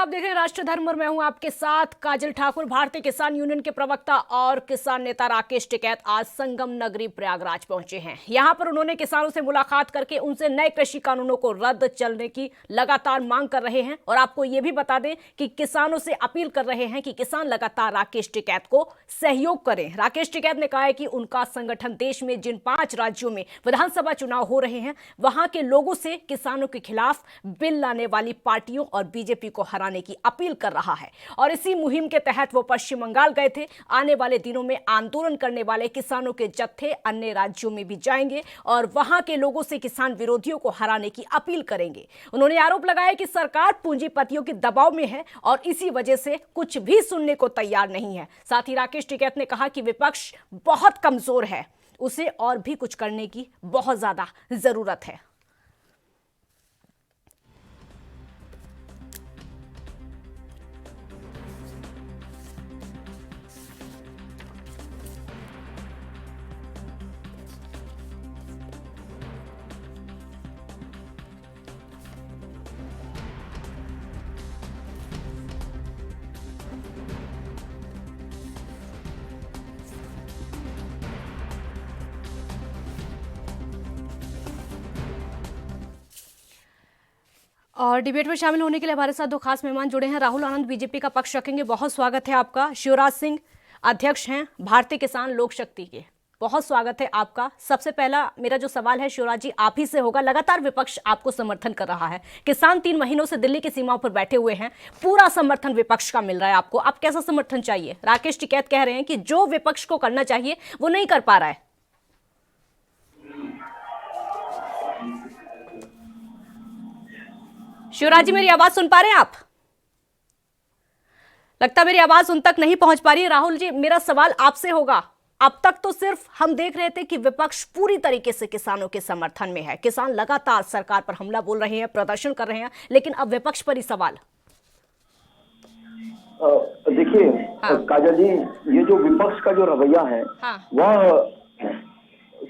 आप देख रहे हैं राष्ट्र धर्म और मैं हूं आपके साथ काजल ठाकुर। भारतीय किसान यूनियन के प्रवक्ता और किसान नेता राकेश टिकैत आज संगम नगरी प्रयागराज पहुंचे हैं। यहां पर उन्होंने किसानों से मुलाकात करके उनसे नए कृषि कानूनों को रद्द चलने की लगातार मांग कर रहे हैं। और आपको यह भी बता दें कि किसानों से अपील कर रहे हैं कि किसान लगातार राकेश टिकैत को सहयोग करें। राकेश टिकैत ने कहा है कि उनका संगठन देश में जिन 5 राज्यों में विधानसभा चुनाव हो रहे हैं वहां के लोगों से किसानों के खिलाफ बिल लाने वाली पार्टियों और बीजेपी को हराने की अपील कर रहा है। और इसी मुहिम के तहत वो पश्चिम बंगाल गए थे। आने वाले दिनों में आंदोलन करने वाले किसानों के जत्थे अन्य राज्यों में भी जाएंगे और वहां के लोगों से किसान विरोधियों को हराने की अपील करेंगे। उन्होंने आरोप लगाया कि सरकार पूंजीपतियों के दबाव में है और इसी वजह से कुछ भी सुनने को तैयार नहीं है। साथ ही राकेश टिकैत ने कहा कि विपक्ष बहुत कमजोर है, उसे और भी कुछ करने की बहुत ज्यादा जरूरत है। और डिबेट में शामिल होने के लिए हमारे साथ 2 खास मेहमान जुड़े हैं। राहुल आनंद बीजेपी का पक्ष रखेंगे, बहुत स्वागत है आपका। शिवराज सिंह अध्यक्ष हैं भारतीय किसान लोक शक्ति के, बहुत स्वागत है आपका। सबसे पहला मेरा जो सवाल है शिवराज जी आप ही से होगा। लगातार विपक्ष आपको समर्थन कर रहा है, किसान 3 महीनों से दिल्ली की सीमाओं पर बैठे हुए हैं, पूरा समर्थन विपक्ष का मिल रहा है आपको। आप कैसा समर्थन चाहिए? राकेश टिकैत कह रहे हैं कि जो विपक्ष को करना चाहिए वो नहीं कर पा रहा है। शिवराज जी मेरी आवाज सुन पा रहे हैं आप? लगता मेरी आवाज उन तक नहीं पहुंच पा रही है। राहुल जी मेरा सवाल आपसे होगा, अब तक तो सिर्फ हम देख रहे थे कि विपक्ष पूरी तरीके से किसानों के समर्थन में है, किसान लगातार सरकार पर हमला बोल रहे हैं, प्रदर्शन कर रहे हैं, लेकिन अब विपक्ष पर ही सवाल। देखिए काजल जी, ये जो विपक्ष का जो रवैया है वह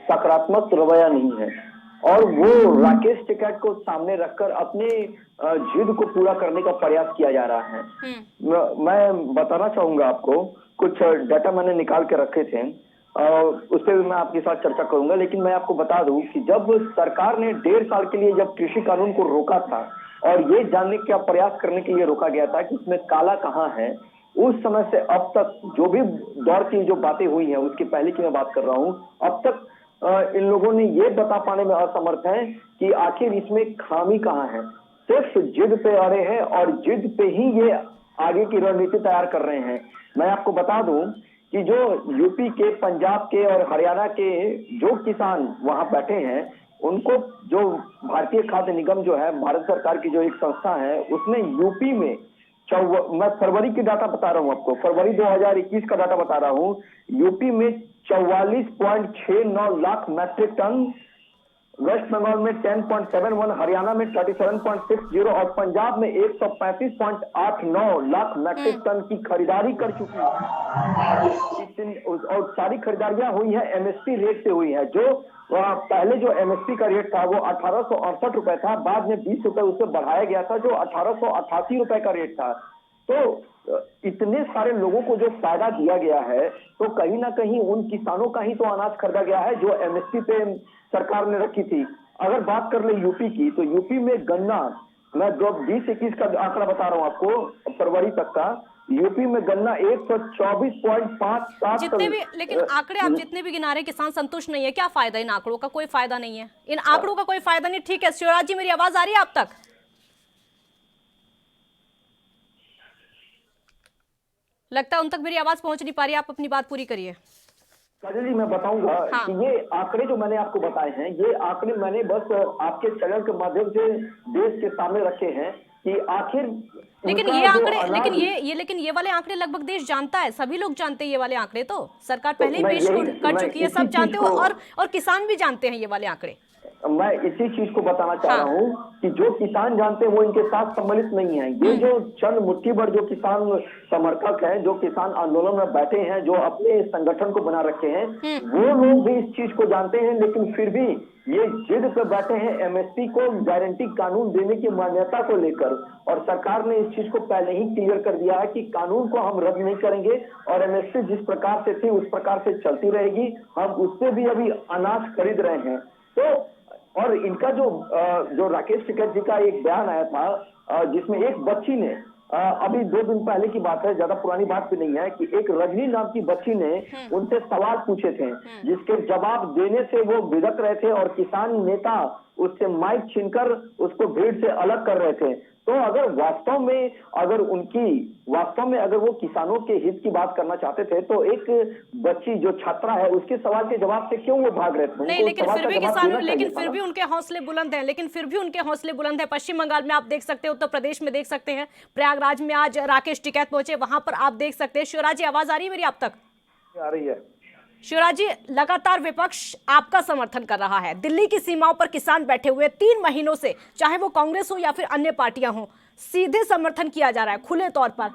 सकारात्मक रवैया नहीं है और वो राकेश टिकैत को सामने रखकर अपने जिद को पूरा करने का प्रयास किया जा रहा है। मैं बताना चाहूंगा आपको, कुछ डाटा मैंने निकाल के रखे थे, उस पर भी मैं आपके साथ चर्चा करूंगा। लेकिन मैं आपको बता दूं कि जब सरकार ने 1.5 साल के लिए जब कृषि कानून को रोका था और ये जानने का प्रयास करने के लिए रोका गया था कि इसमें काला कहाँ है, उस समय से अब तक जो भी दौर की जो बातें हुई हैं, उसके पहले की मैं बात कर रहा हूँ, अब तक इन लोगों ने ये बता पाने में असमर्थ हैं कि आखिर इसमें खामी कहाँ है। सिर्फ जिद पे अड़े हैं और जिद पे ही ये आगे की रणनीति तैयार कर रहे हैं। मैं आपको बता दूं कि जो यूपी के, पंजाब के और हरियाणा के जो किसान वहां बैठे हैं, उनको जो भारतीय खाद्य निगम जो है, भारत सरकार की जो एक संस्था है, उसने यूपी में मैं फरवरी की डाटा बता रहा हूं आपको, फरवरी 2021 का डाटा बता रहा हूं, यूपी में 44.69 लाख मैट्रिक टन, वेस्ट बंगाल में 10.71, हरियाणा में 37.60 और पंजाब में 135.89 लाख मैट्रिक टन की खरीदारी कर चुकी है। और सारी खरीदारियां हुई है एमएसपी रेट से हुई है। जो पहले जो एमएसपी का रेट था वो 1868 रुपए था, बाद में 20 रुपए उससे बढ़ाया गया था, जो 1888 रुपए का रेट था। तो इतने सारे लोगों को जो फायदा दिया गया है, तो कहीं ना कहीं उन किसानों का ही तो अनाज खरीदा गया है जो एमएसपी पे सरकार ने रखी थी। अगर बात कर ले यूपी की, तो यूपी में गन्ना, मैं 2021 का आंकड़ा बता रहा हूँ आपको, फरवरी तक का, यूपी में गन्ना 124.57। जितने भी लेकिन आंकड़े आप जितने भी गिना रहे, किसान संतुष्ट नहीं है। क्या फायदा इन आंकड़ों का? कोई फायदा नहीं है, इन आंकड़ों का कोई फायदा नहीं। ठीक है शिवराज जी मेरी आवाज आ रही है आप तक? लगता है उन तक मेरी आवाज पहुंच नहीं पा रही, आप अपनी बात पूरी करिए। काजल जी मैं बताऊंगा कि ये आंकड़े जो मैंने आपको बताए हैं, ये आंकड़े मैंने बस आपके चैनल के माध्यम से देश के सामने रखे हैं कि आखिर लेकिन ये आंकड़े, लेकिन ये वाले आंकड़े लगभग देश जानता है, सभी लोग जानते हैं ये वाले आंकड़े, तो सरकार पहले ही पेश कर चुकी है, सब जानते हो और किसान भी जानते हैं ये वाले आंकड़े। मैं इसी चीज को बताना चाह रहा हूँ कि जो किसान जानते हैं वो इनके साथ सम्मिलित नहीं है। ये जो चंद मुट्ठी भर जो किसान समर्थक हैं, जो किसान आंदोलन में बैठे हैं, जो अपने संगठन को बना रखे हैं, वो लोग भी इस चीज को जानते हैं, लेकिन फिर भी ये जिद पे बैठे हैं एमएसपी को गारंटी कानून देने की मान्यता को लेकर। और सरकार ने इस चीज को पहले ही क्लियर कर दिया है कि कानून को हम रद्द नहीं करेंगे और एमएसपी जिस प्रकार से थी उस प्रकार से चलती रहेगी। हम उससे भी अभी अनाज खरीद रहे हैं। तो और इनका जो राकेश टिकैत जी का एक बयान आया था जिसमें एक बच्ची ने अभी 2 दिन पहले की बात है, ज्यादा पुरानी बात भी नहीं है, कि एक रजनी नाम की बच्ची ने उनसे सवाल पूछे थे जिसके जवाब देने से वो बिदक रहे थे और किसान नेता उससे माइक छीनकर उसको भीड़ से अलग कर रहे थे। तो अगर वास्तव में अगर वो किसानों के हित की बात करना चाहते थे तो एक बच्ची जो छात्रा है उसके सवाल के जवाब से क्यों वो भाग रहे थे? नहीं, लेकिन फिर भी उनके हौसले बुलंद है। पश्चिम बंगाल में आप देख सकते हैं, उत्तर प्रदेश में देख सकते हैं, प्रयागराज में आज राकेश टिकैत पहुंचे, वहां पर आप देख सकते हैं। शिवराज जी, आवाज आ रही है मेरी आप तक? आ रही है। शिवराज जी, लगातार विपक्ष आपका समर्थन कर रहा है। दिल्ली की सीमाओं पर किसान बैठे हुए 3 महीनों से, चाहे वो कांग्रेस हो या फिर अन्य पार्टियां हो, सीधे समर्थन किया जा रहा है खुले तौर पर।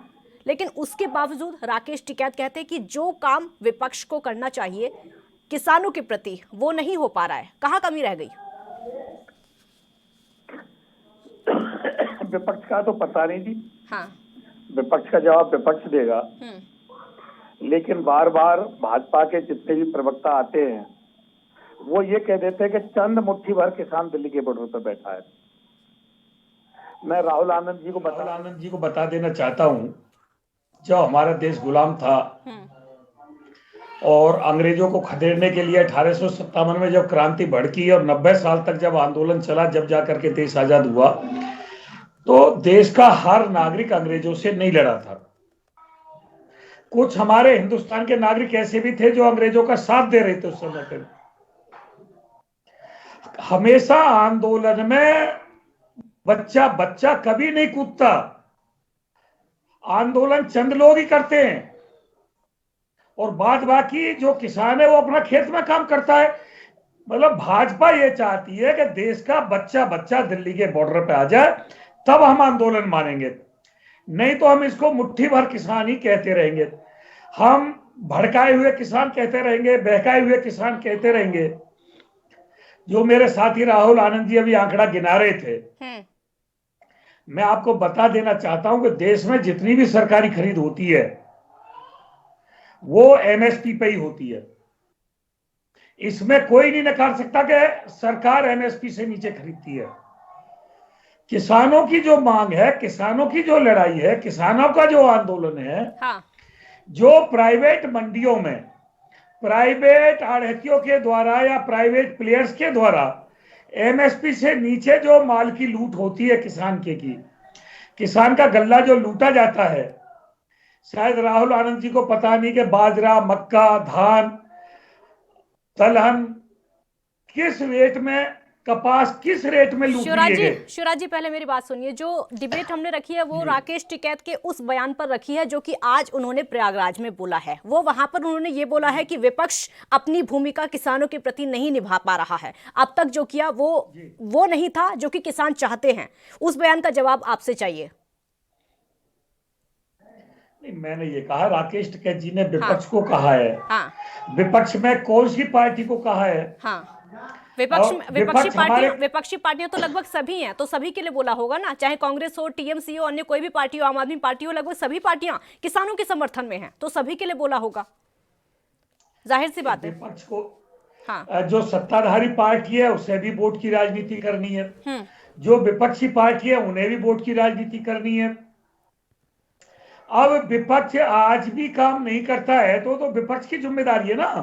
लेकिन उसके बावजूद राकेश टिकैत कहते हैं कि जो काम विपक्ष को करना चाहिए किसानों के प्रति वो नहीं हो पा रहा है। कहाँ कमी रह गई? विपक्ष का तो पता नहीं जी। हाँ, विपक्ष का जवाब विपक्ष देगा। लेकिन बार बार भाजपा के जितने भी प्रवक्ता आते हैं वो ये कह देते हैं कि चंद मुट्ठी भर किसान दिल्ली के बॉर्डर पर बैठा है। मैं राहुल आनंद जी को बता देना चाहता हूं, जब हमारा देश गुलाम था और अंग्रेजों को खदेड़ने के लिए 1857 में जब क्रांति भड़की और 90 साल तक जब आंदोलन चला, जब जाकर के देश आजाद हुआ, तो देश का हर नागरिक अंग्रेजों से नहीं लड़ा था। कुछ हमारे हिंदुस्तान के नागरिक ऐसे भी थे जो अंग्रेजों का साथ दे रहे थे उस समय पे। हमेशा आंदोलन में बच्चा कभी नहीं कूदता। आंदोलन चंद लोग ही करते हैं और बाद बाकी जो किसान है वो अपना खेत में काम करता है। मतलब भाजपा ये चाहती है कि देश का बच्चा दिल्ली के बॉर्डर पे आ जाए, तब हम आंदोलन मानेंगे, नहीं तो हम इसको मुट्ठी भर किसान ही कहते रहेंगे। हम भड़काए हुए किसान कहते रहेंगे, बहकाए हुए किसान कहते रहेंगे। जो मेरे साथी राहुल आनंद जी अभी आंकड़ा गिना रहे थे, मैं आपको बता देना चाहता हूं कि देश में जितनी भी सरकारी खरीद होती है वो एमएसपी पे ही होती है। इसमें कोई नहीं नकार सकता कि सरकार एमएसपी से नीचे खरीदती है। किसानों की जो मांग है, किसानों की जो लड़ाई है, किसानों का जो आंदोलन है, हाँ। जो प्राइवेट मंडियों में प्राइवेट आढ़तियों के द्वारा या प्राइवेट प्लेयर्स के द्वारा एमएसपी से नीचे जो माल की लूट होती है किसान का गल्ला जो लूटा जाता है, शायद राहुल आनंद जी को पता नहीं कि बाजरा, मक्का, धान, दलहन किस रेट में, कपास किस रेट में लूट लिए गए। शिवराज जी, पहले मेरी बात सुनिए। जो डिबेट हमने रखी है वो राकेश टिकैत के उस बयान पर रखी है जो कि आज उन्होंने प्रयागराज में बोला है। वो वहां पर उन्होंने ये बोला है कि विपक्ष अपनी भूमिका किसानों के प्रति नहीं निभा पा रहा है। अब तक जो किया वो नहीं था जो कि किसान चाहते हैं। उस बयान का जवाब आपसे चाहिए। नहीं, मैंने ये कहा राकेश टिकैत जी ने विपक्ष को कहा है। विपक्ष में कौन सी पार्टी को कहा है? विपक्षी पार्टियां तो लगभग सभी हैं, तो सभी के लिए बोला होगा ना, चाहे कांग्रेस हो, टीएमसी हो, अन्य कोई भी पार्टी हो, आम आदमी पार्टी हो, लगभग सभी पार्टियां किसानों के समर्थन में हैं, तो सभी के लिए बोला होगा। जाहिर सी बात है। विपक्ष को जो सत्ताधारी पार्टी है उसे भी वोट की राजनीति करनी है, जो विपक्षी पार्टी है उन्हें भी वोट की राजनीति करनी है। अब विपक्ष आज भी काम नहीं करता है तो विपक्ष की जिम्मेदारी है ना।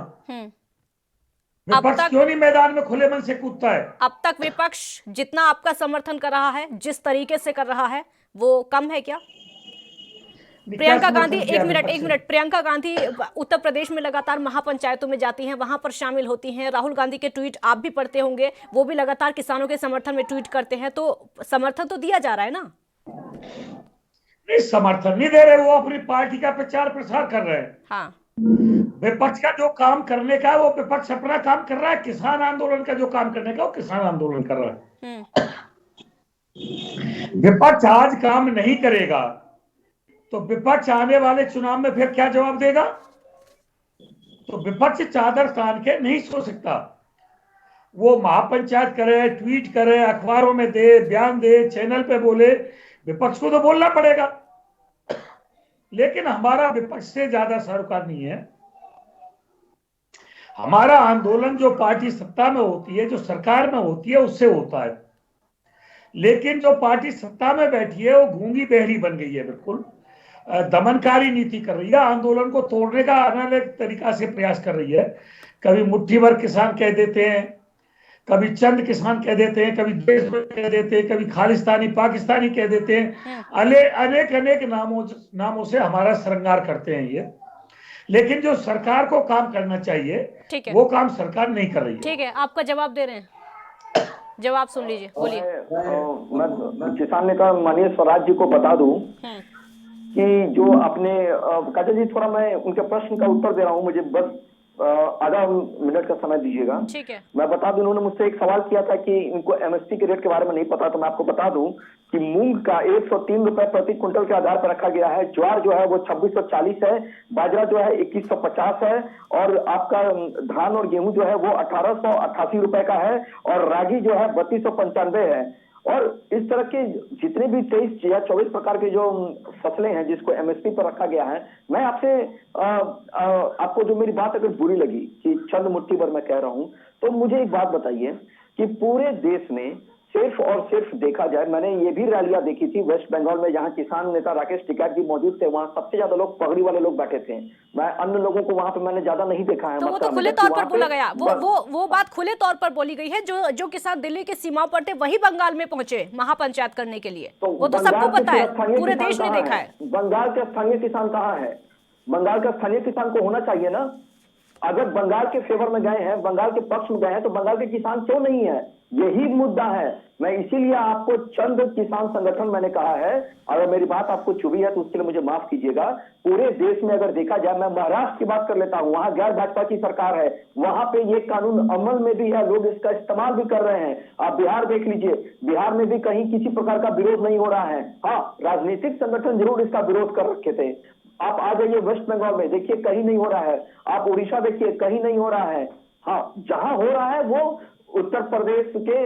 विपक्ष क्यों नहीं मैदान में खुले मन से कूदता है? अब तक विपक्ष जितना आपका समर्थन कर रहा है, जिस तरीके से कर रहा है, वो कम है क्या? प्रियंका गांधी, एक मिनट, प्रियंका गांधी उत्तर प्रदेश में लगातार महापंचायतों में जाती हैं, वहां पर शामिल होती हैं। राहुल गांधी के ट्वीट आप भी पढ़ते होंगे, वो भी लगातार किसानों के समर्थन में ट्वीट करते हैं, तो समर्थन तो दिया जा रहा है ना। नहीं, समर्थन नहीं दे रहे, वो अपनी पार्टी का प्रचार प्रसार कर रहे हैं। हाँ, विपक्ष का जो काम करने का है वो विपक्ष अपना काम कर रहा है, किसान आंदोलन का जो काम करने का वो किसान आंदोलन कर रहा है। विपक्ष आज काम नहीं करेगा तो विपक्ष आने वाले चुनाव में फिर क्या जवाब देगा? तो विपक्ष चादर तान के नहीं सो सकता। वो महापंचायत करे, ट्वीट करे, अखबारों में दे, बयान दे, चैनल पे बोले, विपक्ष को तो बोलना पड़ेगा। लेकिन हमारा विपक्ष से ज्यादा सरोकार नहीं है। हमारा आंदोलन जो पार्टी सत्ता में होती है, जो सरकार में होती है, उससे होता है। लेकिन जो पार्टी सत्ता में बैठी है वो गूंगी बहरी बन गई है, बिल्कुल दमनकारी नीति कर रही है, आंदोलन को तोड़ने का अलग अलग तरीका से प्रयास कर रही है। कभी मुट्ठी भर किसान कह देते हैं, कभी चंद किसान कह देते हैं, कभी देश कह देते हैं, कभी खालिस्तानी पाकिस्तानी कह देते हैं, अनेक अनेक नामों से हमारा श्रृंगार करते हैं ये। लेकिन जो सरकार को काम करना चाहिए वो काम सरकार नहीं कर रही है। ठीक है, आपका जवाब दे रहे हैं, जवाब सुन लीजिए, बोलिए। मैं किसान नेता माननीय स्वराज जी को बता दूं कि जो आपने काजल जी, थोड़ा मैं उनके प्रश्न का उत्तर दे रहा हूं, मुझे बस आधा मिनट का समय दीजिएगा। ठीक है। मैं बता दूं, उन्होंने मुझसे एक सवाल किया था कि इनको एमएसपी के रेट के बारे में नहीं पता, तो मैं आपको बता दूं कि मूंग का 103 रुपए प्रति क्विंटल के आधार पर रखा गया है। ज्वार जो है वो 2640 है, बाजरा जो है 2150 है, और आपका धान और गेहूं जो है वो 1888 रुपए का है, और रागी जो है 3295 है। और इस तरह के जितने भी 23 या 24 प्रकार के जो फसलें हैं जिसको एमएसपी पर रखा गया है, मैं आपसे आपको जो मेरी बात अगर बुरी लगी कि चंद मुट्ठी भर मैं कह रहा हूं, तो मुझे एक बात बताइए कि पूरे देश में सिर्फ और सिर्फ देखा जाए, मैंने ये भी रैलियां देखी थी वेस्ट बंगाल में जहां किसान नेता राकेश टिकैत जी मौजूद थे, वहां सबसे ज्यादा लोग पगड़ी वाले लोग बैठे थे। मैं अन्य लोगों को वहां पे मैंने ज्यादा नहीं देखा है। तो वो तो खुले तौर पर बोला गया, वो बात खुले तौर पर बोली गई है। जो किसान दिल्ली की सीमाओं पर थे वही बंगाल में पहुंचे महापंचायत करने के लिए, वो तो सबको पता है, पूरे देश ने देखा है। बंगाल के स्थानीय किसान कहाँ है? बंगाल का स्थानीय किसान को होना चाहिए ना। अगर बंगाल के फेवर में गए हैं, बंगाल के पक्ष में गए हैं, तो बंगाल के किसान क्यों नहीं है? यही मुद्दा है। मैं इसीलिए आपको चंद किसान संगठन मैंने कहा है, अगर मेरी बात आपको चुभी है तो उसके लिए मुझे माफ कीजिएगा। पूरे देश में अगर देखा जाए, मैं महाराष्ट्र की बात कर लेता हूं, वहां गैर भाजपा की सरकार है, वहां पे ये कानून अमल में भी है, लोग इसका इस्तेमाल भी कर रहे हैं। आप बिहार देख लीजिए, बिहार में भी कहीं किसी प्रकार का विरोध नहीं हो रहा है। हाँ, राजनीतिक संगठन जरूर इसका विरोध कर रखे थे। आप आ जाइए वेस्ट बंगाल में, देखिए कहीं नहीं हो रहा है। आप उड़ीसा देखिए, कहीं नहीं हो रहा है। हाँ, जहां हो रहा है वो उत्तर प्रदेश के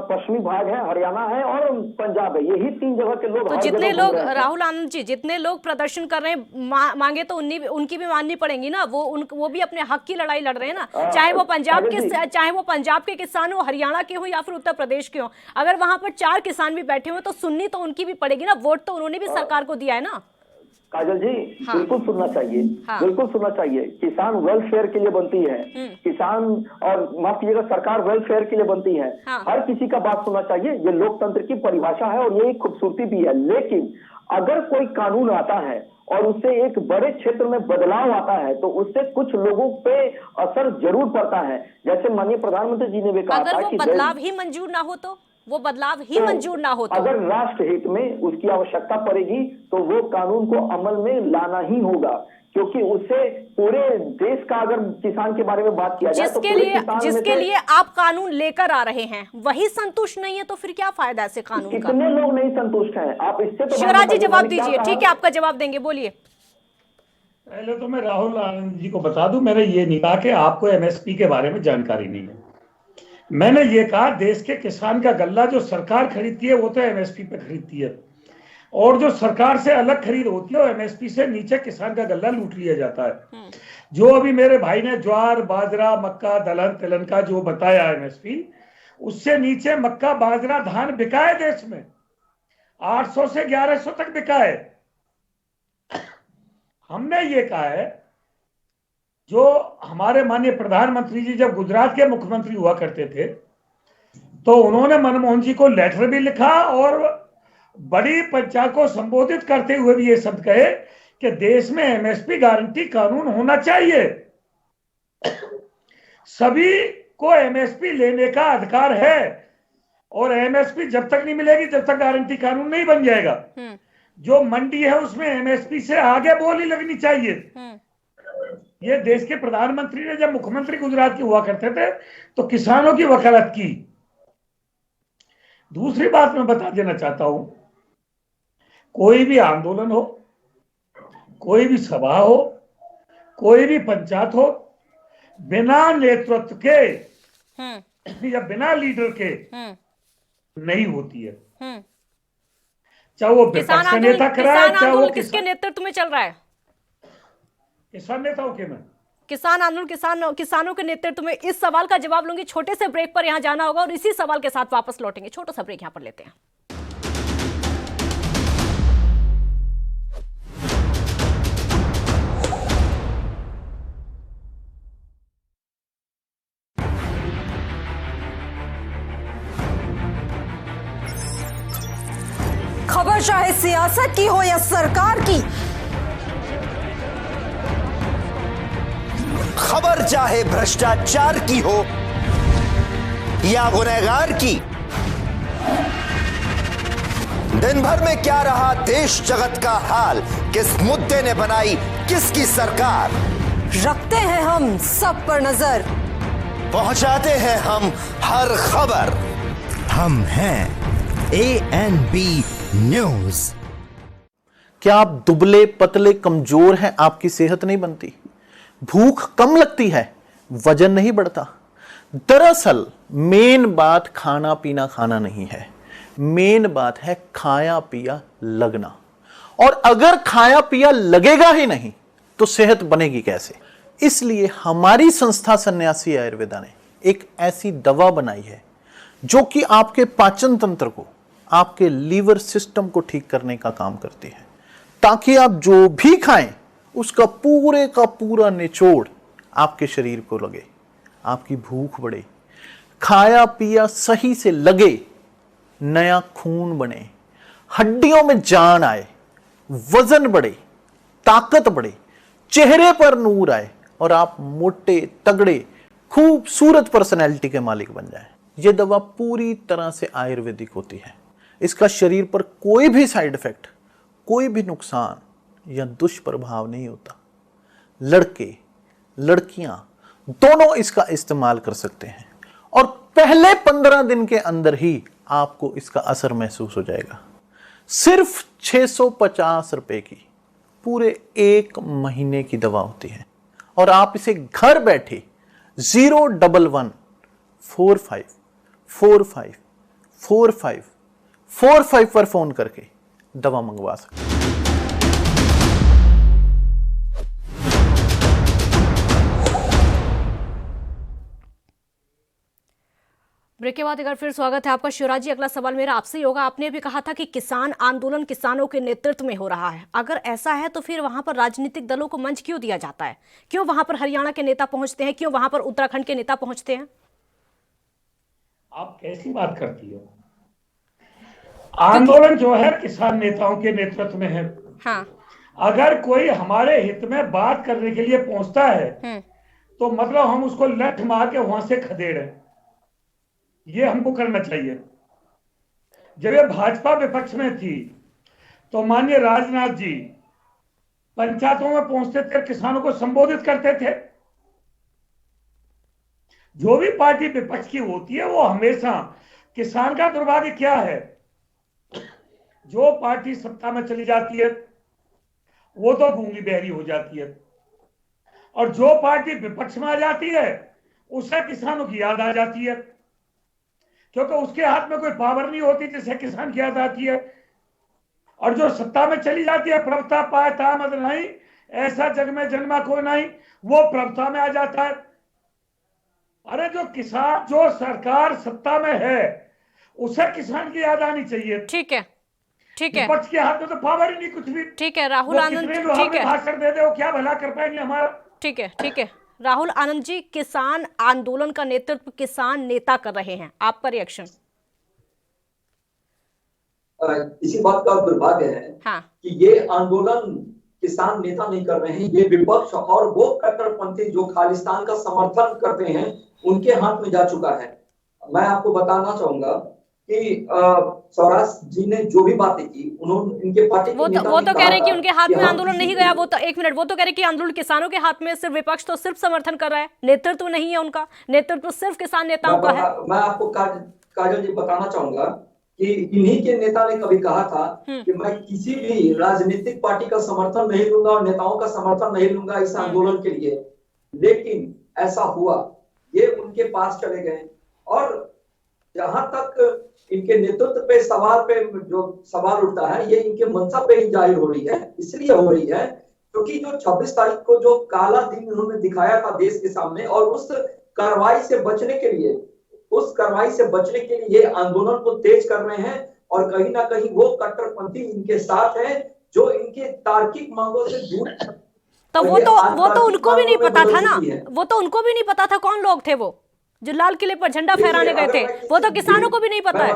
पश्चिमी भाग है, हरियाणा है और पंजाब है। यही 3 जगह के लोग। तो जितने लोग, राहुल आनंद जी, जितने लोग प्रदर्शन कर रहे हैं, मांगे तो उनकी भी माननी पड़ेंगी ना। वो भी अपने हक की लड़ाई लड़ रहे हैं ना, चाहे वो पंजाब के किसान हो, हरियाणा के हो या फिर उत्तर प्रदेश के हो। अगर वहां पर 4 किसान भी बैठे हुए तो सुननी तो उनकी भी पड़ेगी ना, वोट तो उन्होंने भी सरकार को दिया है ना। काजल जी, हाँ। बिल्कुल सुनना चाहिए, हाँ। बिल्कुल सुनना चाहिए। किसान वेलफेयर के लिए बनती है, किसान और माफ कीजिएगा सरकार वेलफेयर के लिए बनती है। हाँ। हर किसी का बात सुनना चाहिए, ये लोकतंत्र की परिभाषा है और ये एक खूबसूरती भी है। लेकिन अगर कोई कानून आता है और उससे एक बड़े क्षेत्र में बदलाव आता है तो उससे कुछ लोगों पे असर जरूर पड़ता है। जैसे माननीय प्रधानमंत्री जी ने भी कहा था कि बदलाव ही मंजूर ना हो तो, वो बदलाव ही मंजूर ना हो तो, अगर राष्ट्र हित में उसकी आवश्यकता पड़ेगी तो वो कानून को अमल में लाना ही होगा, क्योंकि उससे पूरे देश का, अगर किसान के बारे में बात किया जाए तो जिसके लिए आप कानून लेकर आ रहे हैं वही संतुष्ट नहीं है तो फिर क्या फायदा ऐसे कानून का? कितने लोग नहीं संतुष्ट हैं? आप इससे तो शिवराज जी जवाब दीजिए। ठीक है, आपका जवाब देंगे, बोलिए। पहले तो मैं राहुल आनंद जी को बता दूं, मैंने ये नहीं कहा कि आपको एमएसपी के बारे में जानकारी नहीं है। मैंने ये कहा देश के किसान का गल्ला जो सरकार खरीदती है वो तो एमएसपी पे खरीदती है, और जो सरकार से अलग खरीद होती है वो एमएसपी से नीचे किसान का गल्ला लूट लिया जाता है। जो अभी मेरे भाई ने ज्वार, बाजरा, मक्का, दलहन, तिलहन का जो बताया एमएसपी, उससे नीचे मक्का, बाजरा, धान बिका है देश में, 800 से 1100 तक बिका है। हमने ये कहा है, जो हमारे माननीय प्रधानमंत्री जी जब गुजरात के मुख्यमंत्री हुआ करते थे तो उन्होंने मनमोहन जी को लेटर भी लिखा और बड़ी पंचायत को संबोधित करते हुए भी ये शब्द कहे कि देश में एमएसपी गारंटी कानून होना चाहिए। सभी को एमएसपी लेने का अधिकार है और एमएसपी जब तक नहीं मिलेगी जब तक गारंटी कानून नहीं बन जाएगा। जो मंडी है उसमें एमएसपी से आगे बोली लगनी चाहिए। ये देश के प्रधानमंत्री ने जब मुख्यमंत्री गुजरात के हुआ करते थे तो किसानों की वकालत की। दूसरी बात मैं बता देना चाहता हूं, कोई भी आंदोलन हो, कोई भी सभा हो, कोई भी पंचायत हो, बिना नेतृत्व के या बिना लीडर के नहीं होती है। चाहे वो विपक्ष का नेता कराए, चाहे वो किसके नेतृत्व में चल रहा है? किसान नेताओं के में किसान आंदोलन किसानों के नेतृत्व में। इस सवाल का जवाब लूंगी, छोटे से ब्रेक पर यहां जाना होगा और इसी सवाल के साथ वापस लौटेंगे। छोटा सा ब्रेक यहां पर लेते हैं। खबर चाहे सियासत की हो या सरकार की, खबर चाहे भ्रष्टाचार की हो या गुनहगार की, दिन भर में क्या रहा देश जगत का हाल, किस मुद्दे ने बनाई किसकी सरकार, रखते हैं हम सब पर नजर, पहुंचाते हैं हम हर खबर। हम हैं ANB न्यूज। क्या आप दुबले पतले कमजोर हैं? आपकी सेहत नहीं बनती, भूख कम लगती है, वजन नहीं बढ़ता? दरअसल मेन बात खाना पीना खाना नहीं है, मेन बात है खाया पिया लगना। और अगर खाया पिया लगेगा ही नहीं तो सेहत बनेगी कैसे? इसलिए हमारी संस्था सन्यासी आयुर्वेदा ने एक ऐसी दवा बनाई है जो कि आपके पाचन तंत्र को, आपके लीवर सिस्टम को ठीक करने का काम करती है, ताकि आप जो भी खाएं उसका पूरे का पूरा निचोड़ आपके शरीर को लगे, आपकी भूख बढ़े, खाया पिया सही से लगे, नया खून बने, हड्डियों में जान आए, वजन बढ़े, ताकत बढ़े, चेहरे पर नूर आए और आप मोटे तगड़े खूबसूरत पर्सनैलिटी के मालिक बन जाएं। यह दवा पूरी तरह से आयुर्वेदिक होती है। इसका शरीर पर कोई भी साइड इफेक्ट, कोई भी नुकसान या दुष्प्रभाव नहीं होता। लड़के लड़कियां दोनों इसका इस्तेमाल कर सकते हैं और पहले 15 दिन के अंदर ही आपको इसका असर महसूस हो जाएगा। सिर्फ 650 रुपए की पूरे 1 महीने की दवा होती है और आप इसे घर बैठे 01145454545 पर फोन करके दवा मंगवा सकते हैं। ब्रेक के बाद एक बार फिर स्वागत है आपका। शिवराज जी, अगला सवाल मेरा आपसे ही होगा। आपने भी कहा था कि किसान आंदोलन किसानों के नेतृत्व में हो रहा है। अगर ऐसा है तो फिर वहां पर राजनीतिक दलों को मंच क्यों दिया जाता है? क्यों वहां पर हरियाणा के नेता पहुंचते हैं? क्यों वहां पर उत्तराखंड के नेता पहुंचते हैं? आप कैसी बात करती हो? आंदोलन जो है किसान नेताओं के नेतृत्व में है। हाँ। अगर कोई हमारे हित में बात करने के लिए पहुंचता है तो मतलब हम उसको लठ मार के वहां से खदेड़े, ये हमको करना चाहिए। जब ये भाजपा विपक्ष में थी तो माननीय राजनाथ जी पंचायतों में पहुंचते थे, किसानों को संबोधित करते थे। जो भी पार्टी विपक्ष की होती है वो हमेशा, किसान का दुर्भाग्य क्या है, जो पार्टी सत्ता में चली जाती है वो तो गूंगी बहरी हो जाती है, और जो पार्टी विपक्ष में आ जाती है उसे किसानों की याद आ जाती है, क्योंकि उसके हाथ में कोई पावर नहीं होती जिसे किसान की याद आती है। और जो सत्ता में चली जाती है, प्रभुता पाए तामद नहीं, ऐसा जग में जन्मा कोई नहीं, वो प्रभुता में आ जाता है। अरे जो किसान, जो सरकार सत्ता में है उसे किसान की याद आनी चाहिए। ठीक है, ठीक है। विपक्ष के हाथ में तो पावर ही नहीं कुछ भी। ठीक है राहुल आनंद, ठीक है, भाषण दे दे वो क्या भला कर पाएंगे हमारा। ठीक है, ठीक है राहुल आनंद जी, किसान आंदोलन का नेतृत्व किसान नेता कर रहे हैं, आपका रिएक्शन? इसी बात का दुर्भाग्य है कि ये आंदोलन किसान नेता नहीं कर रहे हैं, ये विपक्ष और वो कट्टरपंथी जो खालिस्तान का समर्थन करते हैं उनके हाथ में जा चुका है। मैं आपको बताना चाहूंगा कि स्वराज जी ने जो भी बातें की, उन्होंने इनके पार्टी वो तो कह रहे हैं कि उनके हाथ में आंदोलन नहीं गया। वो तो एक मिनट, वो तो कह रहे हैं कि आंदोलन किसानों के हाथ में, सिर्फ विपक्ष तो सिर्फ समर्थन कर रहा है, नेतृत्व तो नहीं है उनका, नेतृत्व सिर्फ किसान नेताओं का है। मैं आपको काजल जी बताना चाहूंगा कि इन्हीं के नेता ने कभी कहा था कि मैं किसी भी राजनीतिक पार्टी का समर्थन नहीं लूंगा और नेताओं का समर्थन नहीं लूंगा इस आंदोलन के लिए, लेकिन ऐसा हुआ, ये उनके पास चले गए। और जहां तक इनके नेतृत्व पे जो सवाल उठता है, ये इनके मंशा पे ही जाहिर हो रही है। इसलिए हो रही है क्योंकि जो 26 तारीख को जो काला दिन उन्होंने दिखाया था देश के सामने, और उस कार्रवाई से बचने के लिए ये आंदोलन को तेज कर रहे हैं। और कहीं ना कहीं वो कट्टरपंथी इनके साथ है जो इनके तार्किक मांगों से दूर। तो वो तो उनको भी नहीं पता था ना, वो तो उनको भी नहीं पता था कौन लोग थे वो जो लाल किले पर झंडा फहराने गए थे, वो तो किसानों को भी नहीं पता है।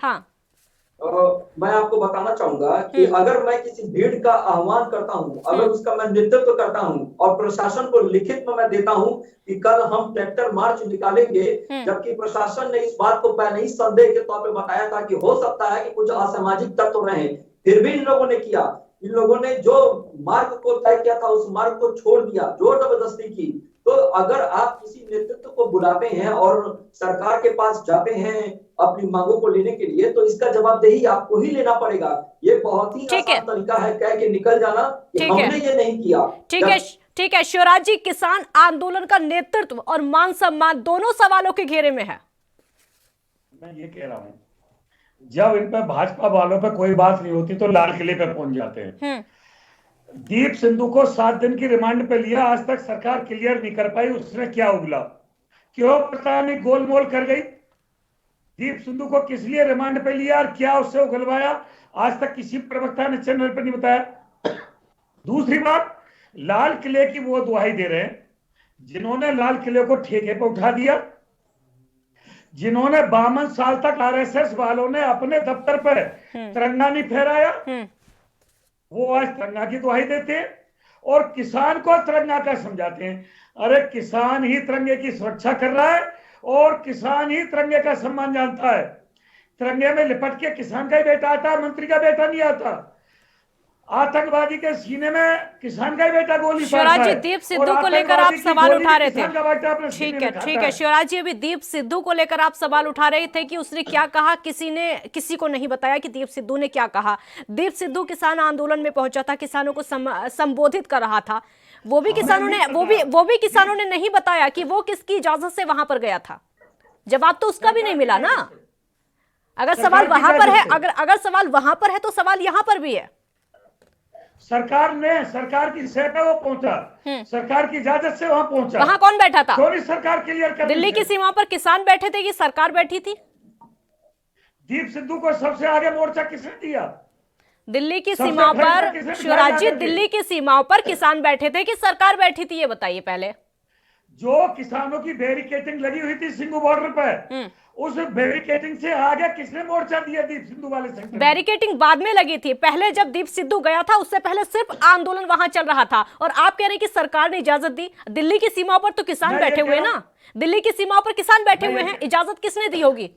हाँ, मैं आपको बताना चाहूंगा कि अगर मैं किसी भीड़ का आह्वान करता हूं, अगर उसका मैं नेतृत्व करता हूं और प्रशासन को लिखित में मैं देता हूं कि कल हम ट्रैक्टर मार्च निकालेंगे, जबकि प्रशासन ने इस बात को पहले ही संदेह के तौर पे बताया था कि हो सकता है कि कुछ असामाजिक तत्व रहे, फिर भी इन लोगों ने किया। इन लोगों ने जो मार्ग को तय किया था उस मार्ग को छोड़ दिया, जोर जबरदस्ती की। तो अगर आप किसी नेतृत्व को बुलाते हैं और सरकार के पास जाते हैं अपनी मांगों को लेने के लिए, तो इसका जवाबदेही आपको ही लेना पड़ेगा। ये बहुत ही आसान तरीका है कह के निकल जाना कि हमने ये नहीं किया। ठीक है शिवराज जी, किसान आंदोलन का नेतृत्व और मान सम्मान दोनों सवालों के घेरे में है। मैं ये कह रहा हूँ, जब इन पे भाजपा वालों पे कोई बात नहीं होती तो लाल किले पे पहुंच जाते हैं। दीप सिद्धू को 7 दिन की रिमांड पे लिया, आज तक सरकार क्लियर नहीं कर पाई उसने क्या उगला, क्यों पता नहीं गोलमोल कर गई। दीप सिद्धू को किस लिए रिमांड पे लिया और क्या उससे उगलवाया, आज तक किसी प्रवक्ता ने चैनल पर नहीं बताया। दूसरी बात, लाल किले की वो दुहाई दे रहे हैं जिन्होंने लाल किले को ठेके पे उठा दिया, जिन्होंने 52 साल तक आरएसएस वालों ने अपने दफ्तर पर तिरंगा नहीं फहराया, वो आज तिरंगा की दुहाई देते हैं और किसान को तिरंगा का समझाते हैं। अरे किसान ही तिरंगे की सुरक्षा कर रहा है और किसान ही तिरंगे का सम्मान जानता है। तिरंगे में लिपट के किसान का ही बेटा आता है, मंत्री का बेटा नहीं आता। आतंकवादी के सीने में किसान का ही बेटा गोली शिवराज जी, दीप सिद्धू को लेकर आप सवाल उठा रहे थे। ठीक है शिवराज जी, अभी दीप सिद्धू को लेकर आप सवाल उठा रहे थे कि उसने क्या कहा, किसी को नहीं बताया कि दीप सिद्धू ने क्या कहा। दीप सिद्धू किसान आंदोलन में पहुंचा था, किसानों को संबोधित कर रहा था, वो भी किसानों ने नहीं बताया कि वो किसकी इजाजत से वहां पर गया था। जवाब तो उसका भी नहीं मिला ना। अगर सवाल वहां पर है, अगर सवाल वहां पर है तो सवाल यहां पर भी है। सरकार की सह पे वो पहुंचा, सरकार की इजाजत से वहां पहुंचा। वहां कौन बैठा था? क्यों नहीं सरकार क्लियर कर? दिल्ली की सीमा पर किसान बैठे थे कि सरकार बैठी थी? दीप सिद्धू को सबसे आगे मोर्चा किसने दिया? दिल्ली की सीमा पर शिवराज जी, दिल्ली की सीमाओं पर किसान बैठे थे कि सरकार बैठी थी, ये बताइए पहले। जो किसानों की बैरिकेडिंग लगी हुई थी सिंघू बॉर्डर पर, उस बैरिकेडिंग से आगे किसने मोर्चा दिया? दीप सिद्धू वाले सेक्टर। बैरिकेडिंग बाद में लगी थी, पहले जब दीप सिद्धू गया था उससे पहले सिर्फ आंदोलन वहां चल रहा था। और आप कह रहे हैं कि सरकार ने इजाजत दी। दिल्ली की सीमा पर तो किसान बैठे हुए ना, दिल्ली की सीमा पर किसान बैठे हुए हैं, इजाजत किसने दी होगी?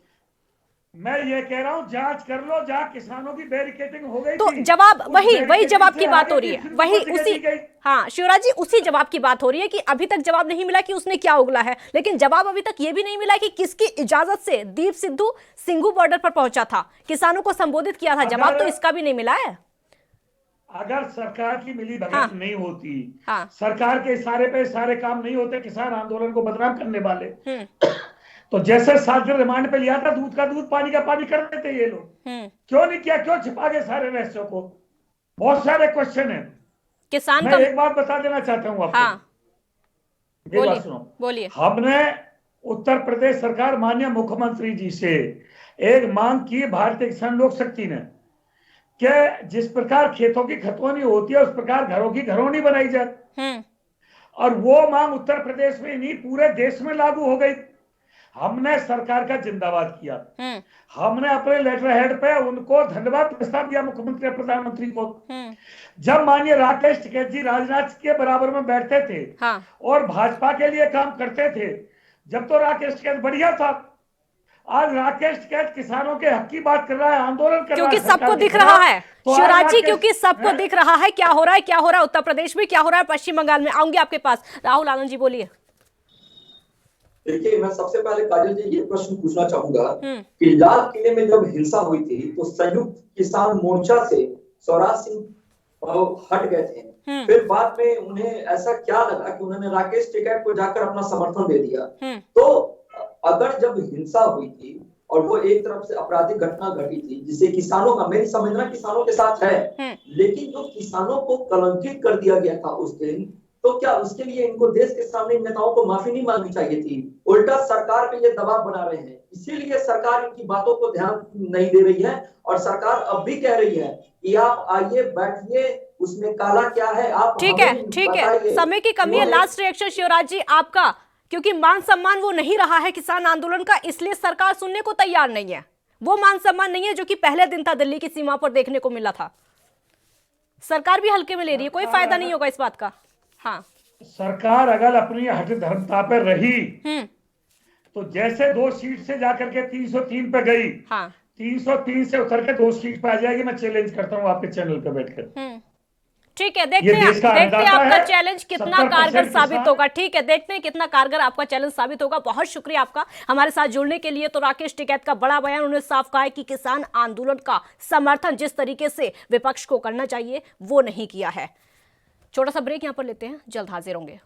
मैं ये कह रहा हूँ जांच कर लो, जहाँ किसानों की बैरिकेडिंग हो गई तो जवाब वही जवाब की बात हो रही है, वही उसी। हाँ शिवराज जी, उसी जवाब की बात हो रही है कि अभी तक जवाब नहीं मिला कि उसने क्या उगला है, लेकिन जवाब अभी तक ये भी नहीं मिला कि किसकी इजाजत से दीप सिद्धू सिंघू बॉर्डर पर पहुंचा था, किसानों को संबोधित किया था। जवाब तो इसका भी नहीं मिला है। अगर सरकार की मिली भगत नहीं होती, सरकार के इशारे पे सारे काम नहीं होते, किसान आंदोलन को बदनाम करने वाले, तो जैसे 7 दिन रिमांड पे लिया था, दूध का दूध पानी का पानी कर देते ये लोग। क्यों नहीं किया? क्यों छिपा गए सारे रहस्यों को? बहुत सारे क्वेश्चन है। किसान मैं एक बात बता देना चाहता हूँ आपको। ये बात सुनो, बोलिए। हमने उत्तर प्रदेश सरकार माननीय मुख्यमंत्री जी से एक मांग की भारतीय किसान लोक शक्ति ने कि जिस प्रकार खेतों की खतौनी होती है उस प्रकार घरों की घरौनी बनाई जाए, और वो मांग उत्तर प्रदेश में नहीं पूरे देश में लागू हो गई। हमने सरकार का जिंदाबाद किया, हमने अपने लेटर हेड पे उनको धन्यवाद प्रस्ताव दिया मुख्यमंत्री और प्रधानमंत्री को। जब माननीय राकेश टिकैत जी राजनाथ के बराबर में बैठते थे और भाजपा के लिए काम करते थे, जब तो राकेश टिकैत बढ़िया था, आज राकेश टिकैत किसानों के हक की बात कर रहा है, आंदोलन कर रहा है, क्योंकि सबको सरकार दिख के रहा खिलाफ। है तो आज शिवराज जी, राकेश- क्योंकि सबको दिख रहा है क्या हो रहा है, क्या हो रहा है उत्तर प्रदेश में, क्या हो रहा है पश्चिम बंगाल में। आऊंगी आपके पास, राहुल आनंद जी बोलिए। देखिए, मैं सबसे पहले काजल जी ये प्रश्न पूछना चाहूंगा कि लाल किले में जब हिंसा हुई थी तो संयुक्त किसान मोर्चा से स्वराज सिंह हट गए थे, फिर बाद में उन्हें ऐसा क्या लगा कि उन्होंने राकेश टिकैत को जाकर अपना समर्थन दे दिया। तो अगर जब हिंसा हुई थी और वो एक तरफ से आपराधिक घटना घटी थी जिसे किसानों का, मेरी समझना किसानों के साथ है, लेकिन जो किसानों को कलंकित कर दिया गया था उस दिन, तो क्या उसके लिए इनको देश के सामने नेताओं को माफी नहीं मांगनी चाहिए थी? उल्टा सरकार पे ये दबाव बना रहे हैं, इसीलिए सरकार इनकी बातों को ध्यान नहीं दे रही है। और सरकार अब भी कह रही है कि आप आइए, बैठिए, उसमें काला क्या है आप ठीक है, समय की कमी है। लास्ट रिएक्शन शिवराज जी आपका, क्योंकि मान सम्मान वो नहीं रहा है किसान आंदोलन का, इसलिए सरकार सुनने को तैयार नहीं है। वो मान सम्मान नहीं है जो कि पहले दिन था दिल्ली की सीमा पर देखने को मिला था। सरकार भी हल्के में ले रही है, कोई फायदा नहीं होगा इस बात का। हाँ, सरकार अगर अपनी हठ धर्मता पर रही तो जैसे 2 सीट से जाकर के 303 पे गई, हाँ, 303 से उतर के 2 सीट पे आ जाएगी। मैं चैलेंज करता हूँ आपके चैनल पे बैठकर। ठीक है, देखते हैं आपका चैलेंज कितना कारगर साबित होगा। ठीक है, देखते हैं कितना कारगर आपका चैलेंज साबित होगा। बहुत शुक्रिया आपका हमारे साथ जुड़ने के लिए। तो राकेश टिकैत का बड़ा बयान, उन्होंने साफ कहा है कि किसान आंदोलन का समर्थन जिस तरीके से विपक्ष को करना चाहिए वो नहीं किया है। छोटा सा ब्रेक यहां पर लेते हैं, जल्द हाजिर होंगे।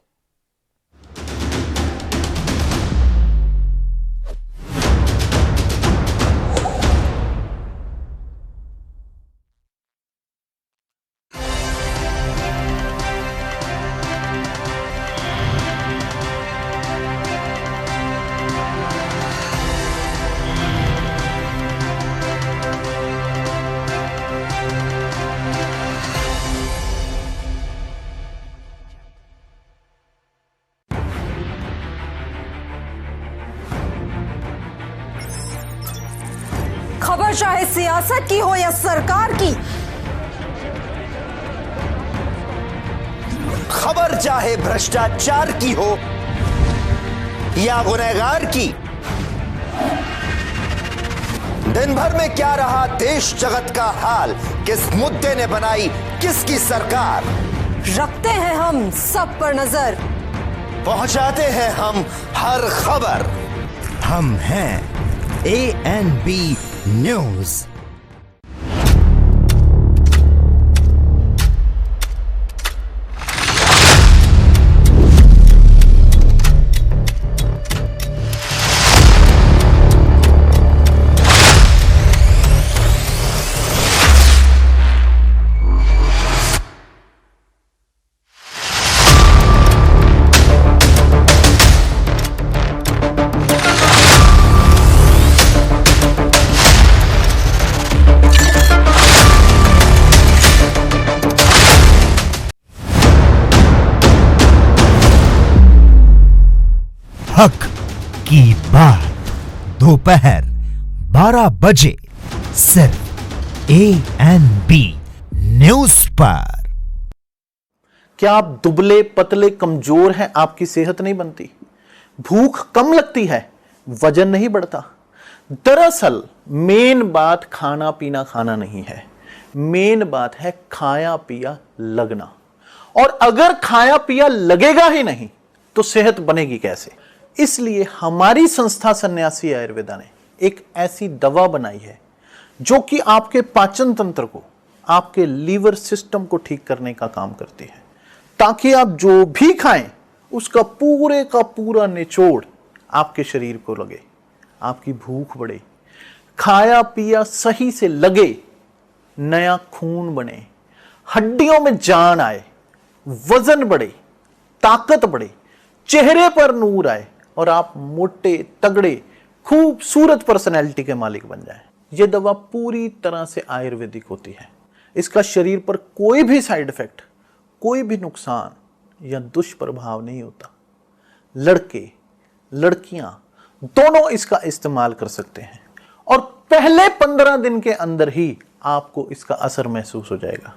खबर चाहे सियासत की हो या सरकार की, खबर चाहे भ्रष्टाचार की हो या गुनहगार की, दिन भर में क्या रहा देश जगत का हाल, किस मुद्दे ने बनाई किसकी सरकार, रखते हैं हम सब पर नजर, पहुंचाते हैं हम हर खबर। हम हैं ANB न्यूज। हक की बात दोपहर 12 बजे सिर्फ ANB न्यूज पर। क्या आप दुबले पतले कमजोर हैं, आपकी सेहत नहीं बनती, भूख कम लगती है, वजन नहीं बढ़ता? दरअसल मेन बात खाना पीना खाना नहीं है, मेन बात है खाया पिया लगना। और अगर खाया पिया लगेगा ही नहीं तो सेहत बनेगी कैसे? इसलिए हमारी संस्था सन्यासी आयुर्वेदा ने एक ऐसी दवा बनाई है जो कि आपके पाचन तंत्र को, आपके लीवर सिस्टम को ठीक करने का काम करती है, ताकि आप जो भी खाएं उसका पूरे का पूरा निचोड़ आपके शरीर को लगे, आपकी भूख बढ़े, खाया पिया सही से लगे, नया खून बने, हड्डियों में जान आए, वजन बढ़े, ताकत बढ़े, चेहरे पर नूर आए और आप मोटे तगड़े खूबसूरत पर्सनैलिटी के मालिक बन जाएं। यह दवा पूरी तरह से आयुर्वेदिक होती है। इसका शरीर पर कोई भी साइड इफेक्ट, कोई भी नुकसान या दुष्प्रभाव नहीं होता। लड़के लड़कियां दोनों इसका इस्तेमाल कर सकते हैं और पहले 15 दिन के अंदर ही आपको इसका असर महसूस हो जाएगा।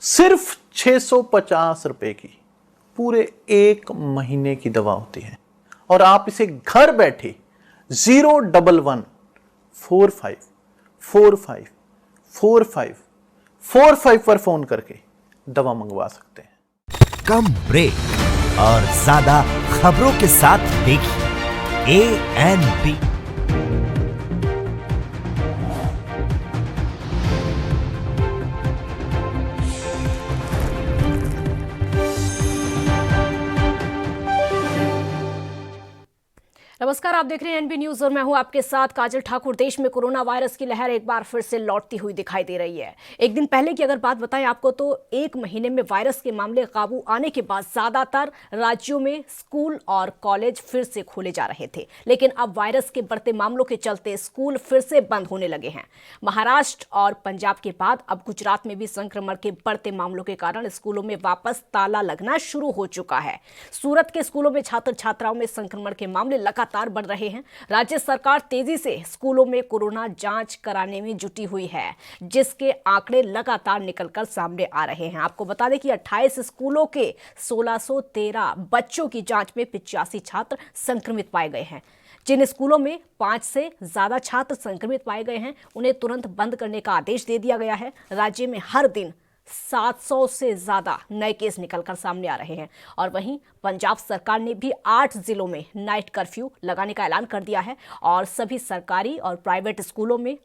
सिर्फ 650 रुपए की पूरे 1 महीने की दवा होती है और आप इसे घर बैठे 01145454545 पर फोन करके दवा मंगवा सकते हैं। कम ब्रेक और ज्यादा खबरों के साथ देखिए ANB। नमस्कार, आप देख रहे हैं एनबी न्यूज और मैं हूं आपके साथ काजल ठाकुर। देश में कोरोना वायरस की लहर एक बार फिर से लौटती हुई दिखाई दे रही है। एक दिन पहले की अगर बात बताएं आपको तो एक महीने में वायरस के मामले काबू आने के बाद ज्यादातर राज्यों में स्कूल और कॉलेज फिर से खोले जा रहे थे, लेकिन अब वायरस के बढ़ते मामलों के चलते स्कूल फिर से बंद होने लगे हैं। महाराष्ट्र और पंजाब के बाद अब गुजरात में भी संक्रमण के बढ़ते मामलों के कारण स्कूलों में वापस ताला लगना शुरू हो चुका है। सूरत के स्कूलों में छात्र छात्राओं में संक्रमण के मामले लगातार बढ़ रहे हैं। राज्य सरकार तेजी से स्कूलों में कोरोना जांच कराने में जुटी हुई है, जिसके आंकड़े लगातार निकलकर सामने आ रहे हैं। आपको बता दें कि 28 स्कूलों के 1613 बच्चों की जांच में 85 छात्र संक्रमित पाए गए हैं। जिन स्कूलों में 5 से ज्यादा छात्र संक्रमित पाए गए हैं उन्हें तुरंत बंद करने का आदेश दे दिया गया है। राज्य में हर दिन 700 से ज्यादा नए केस निकलकर सामने आ रहे हैं। और वहीं पंजाब सरकार ने भी 8 जिलों में नाइट कर्फ्यू लगाने का ऐलान कर दिया है और सभी सरकारी और प्राइवेट स्कूलों में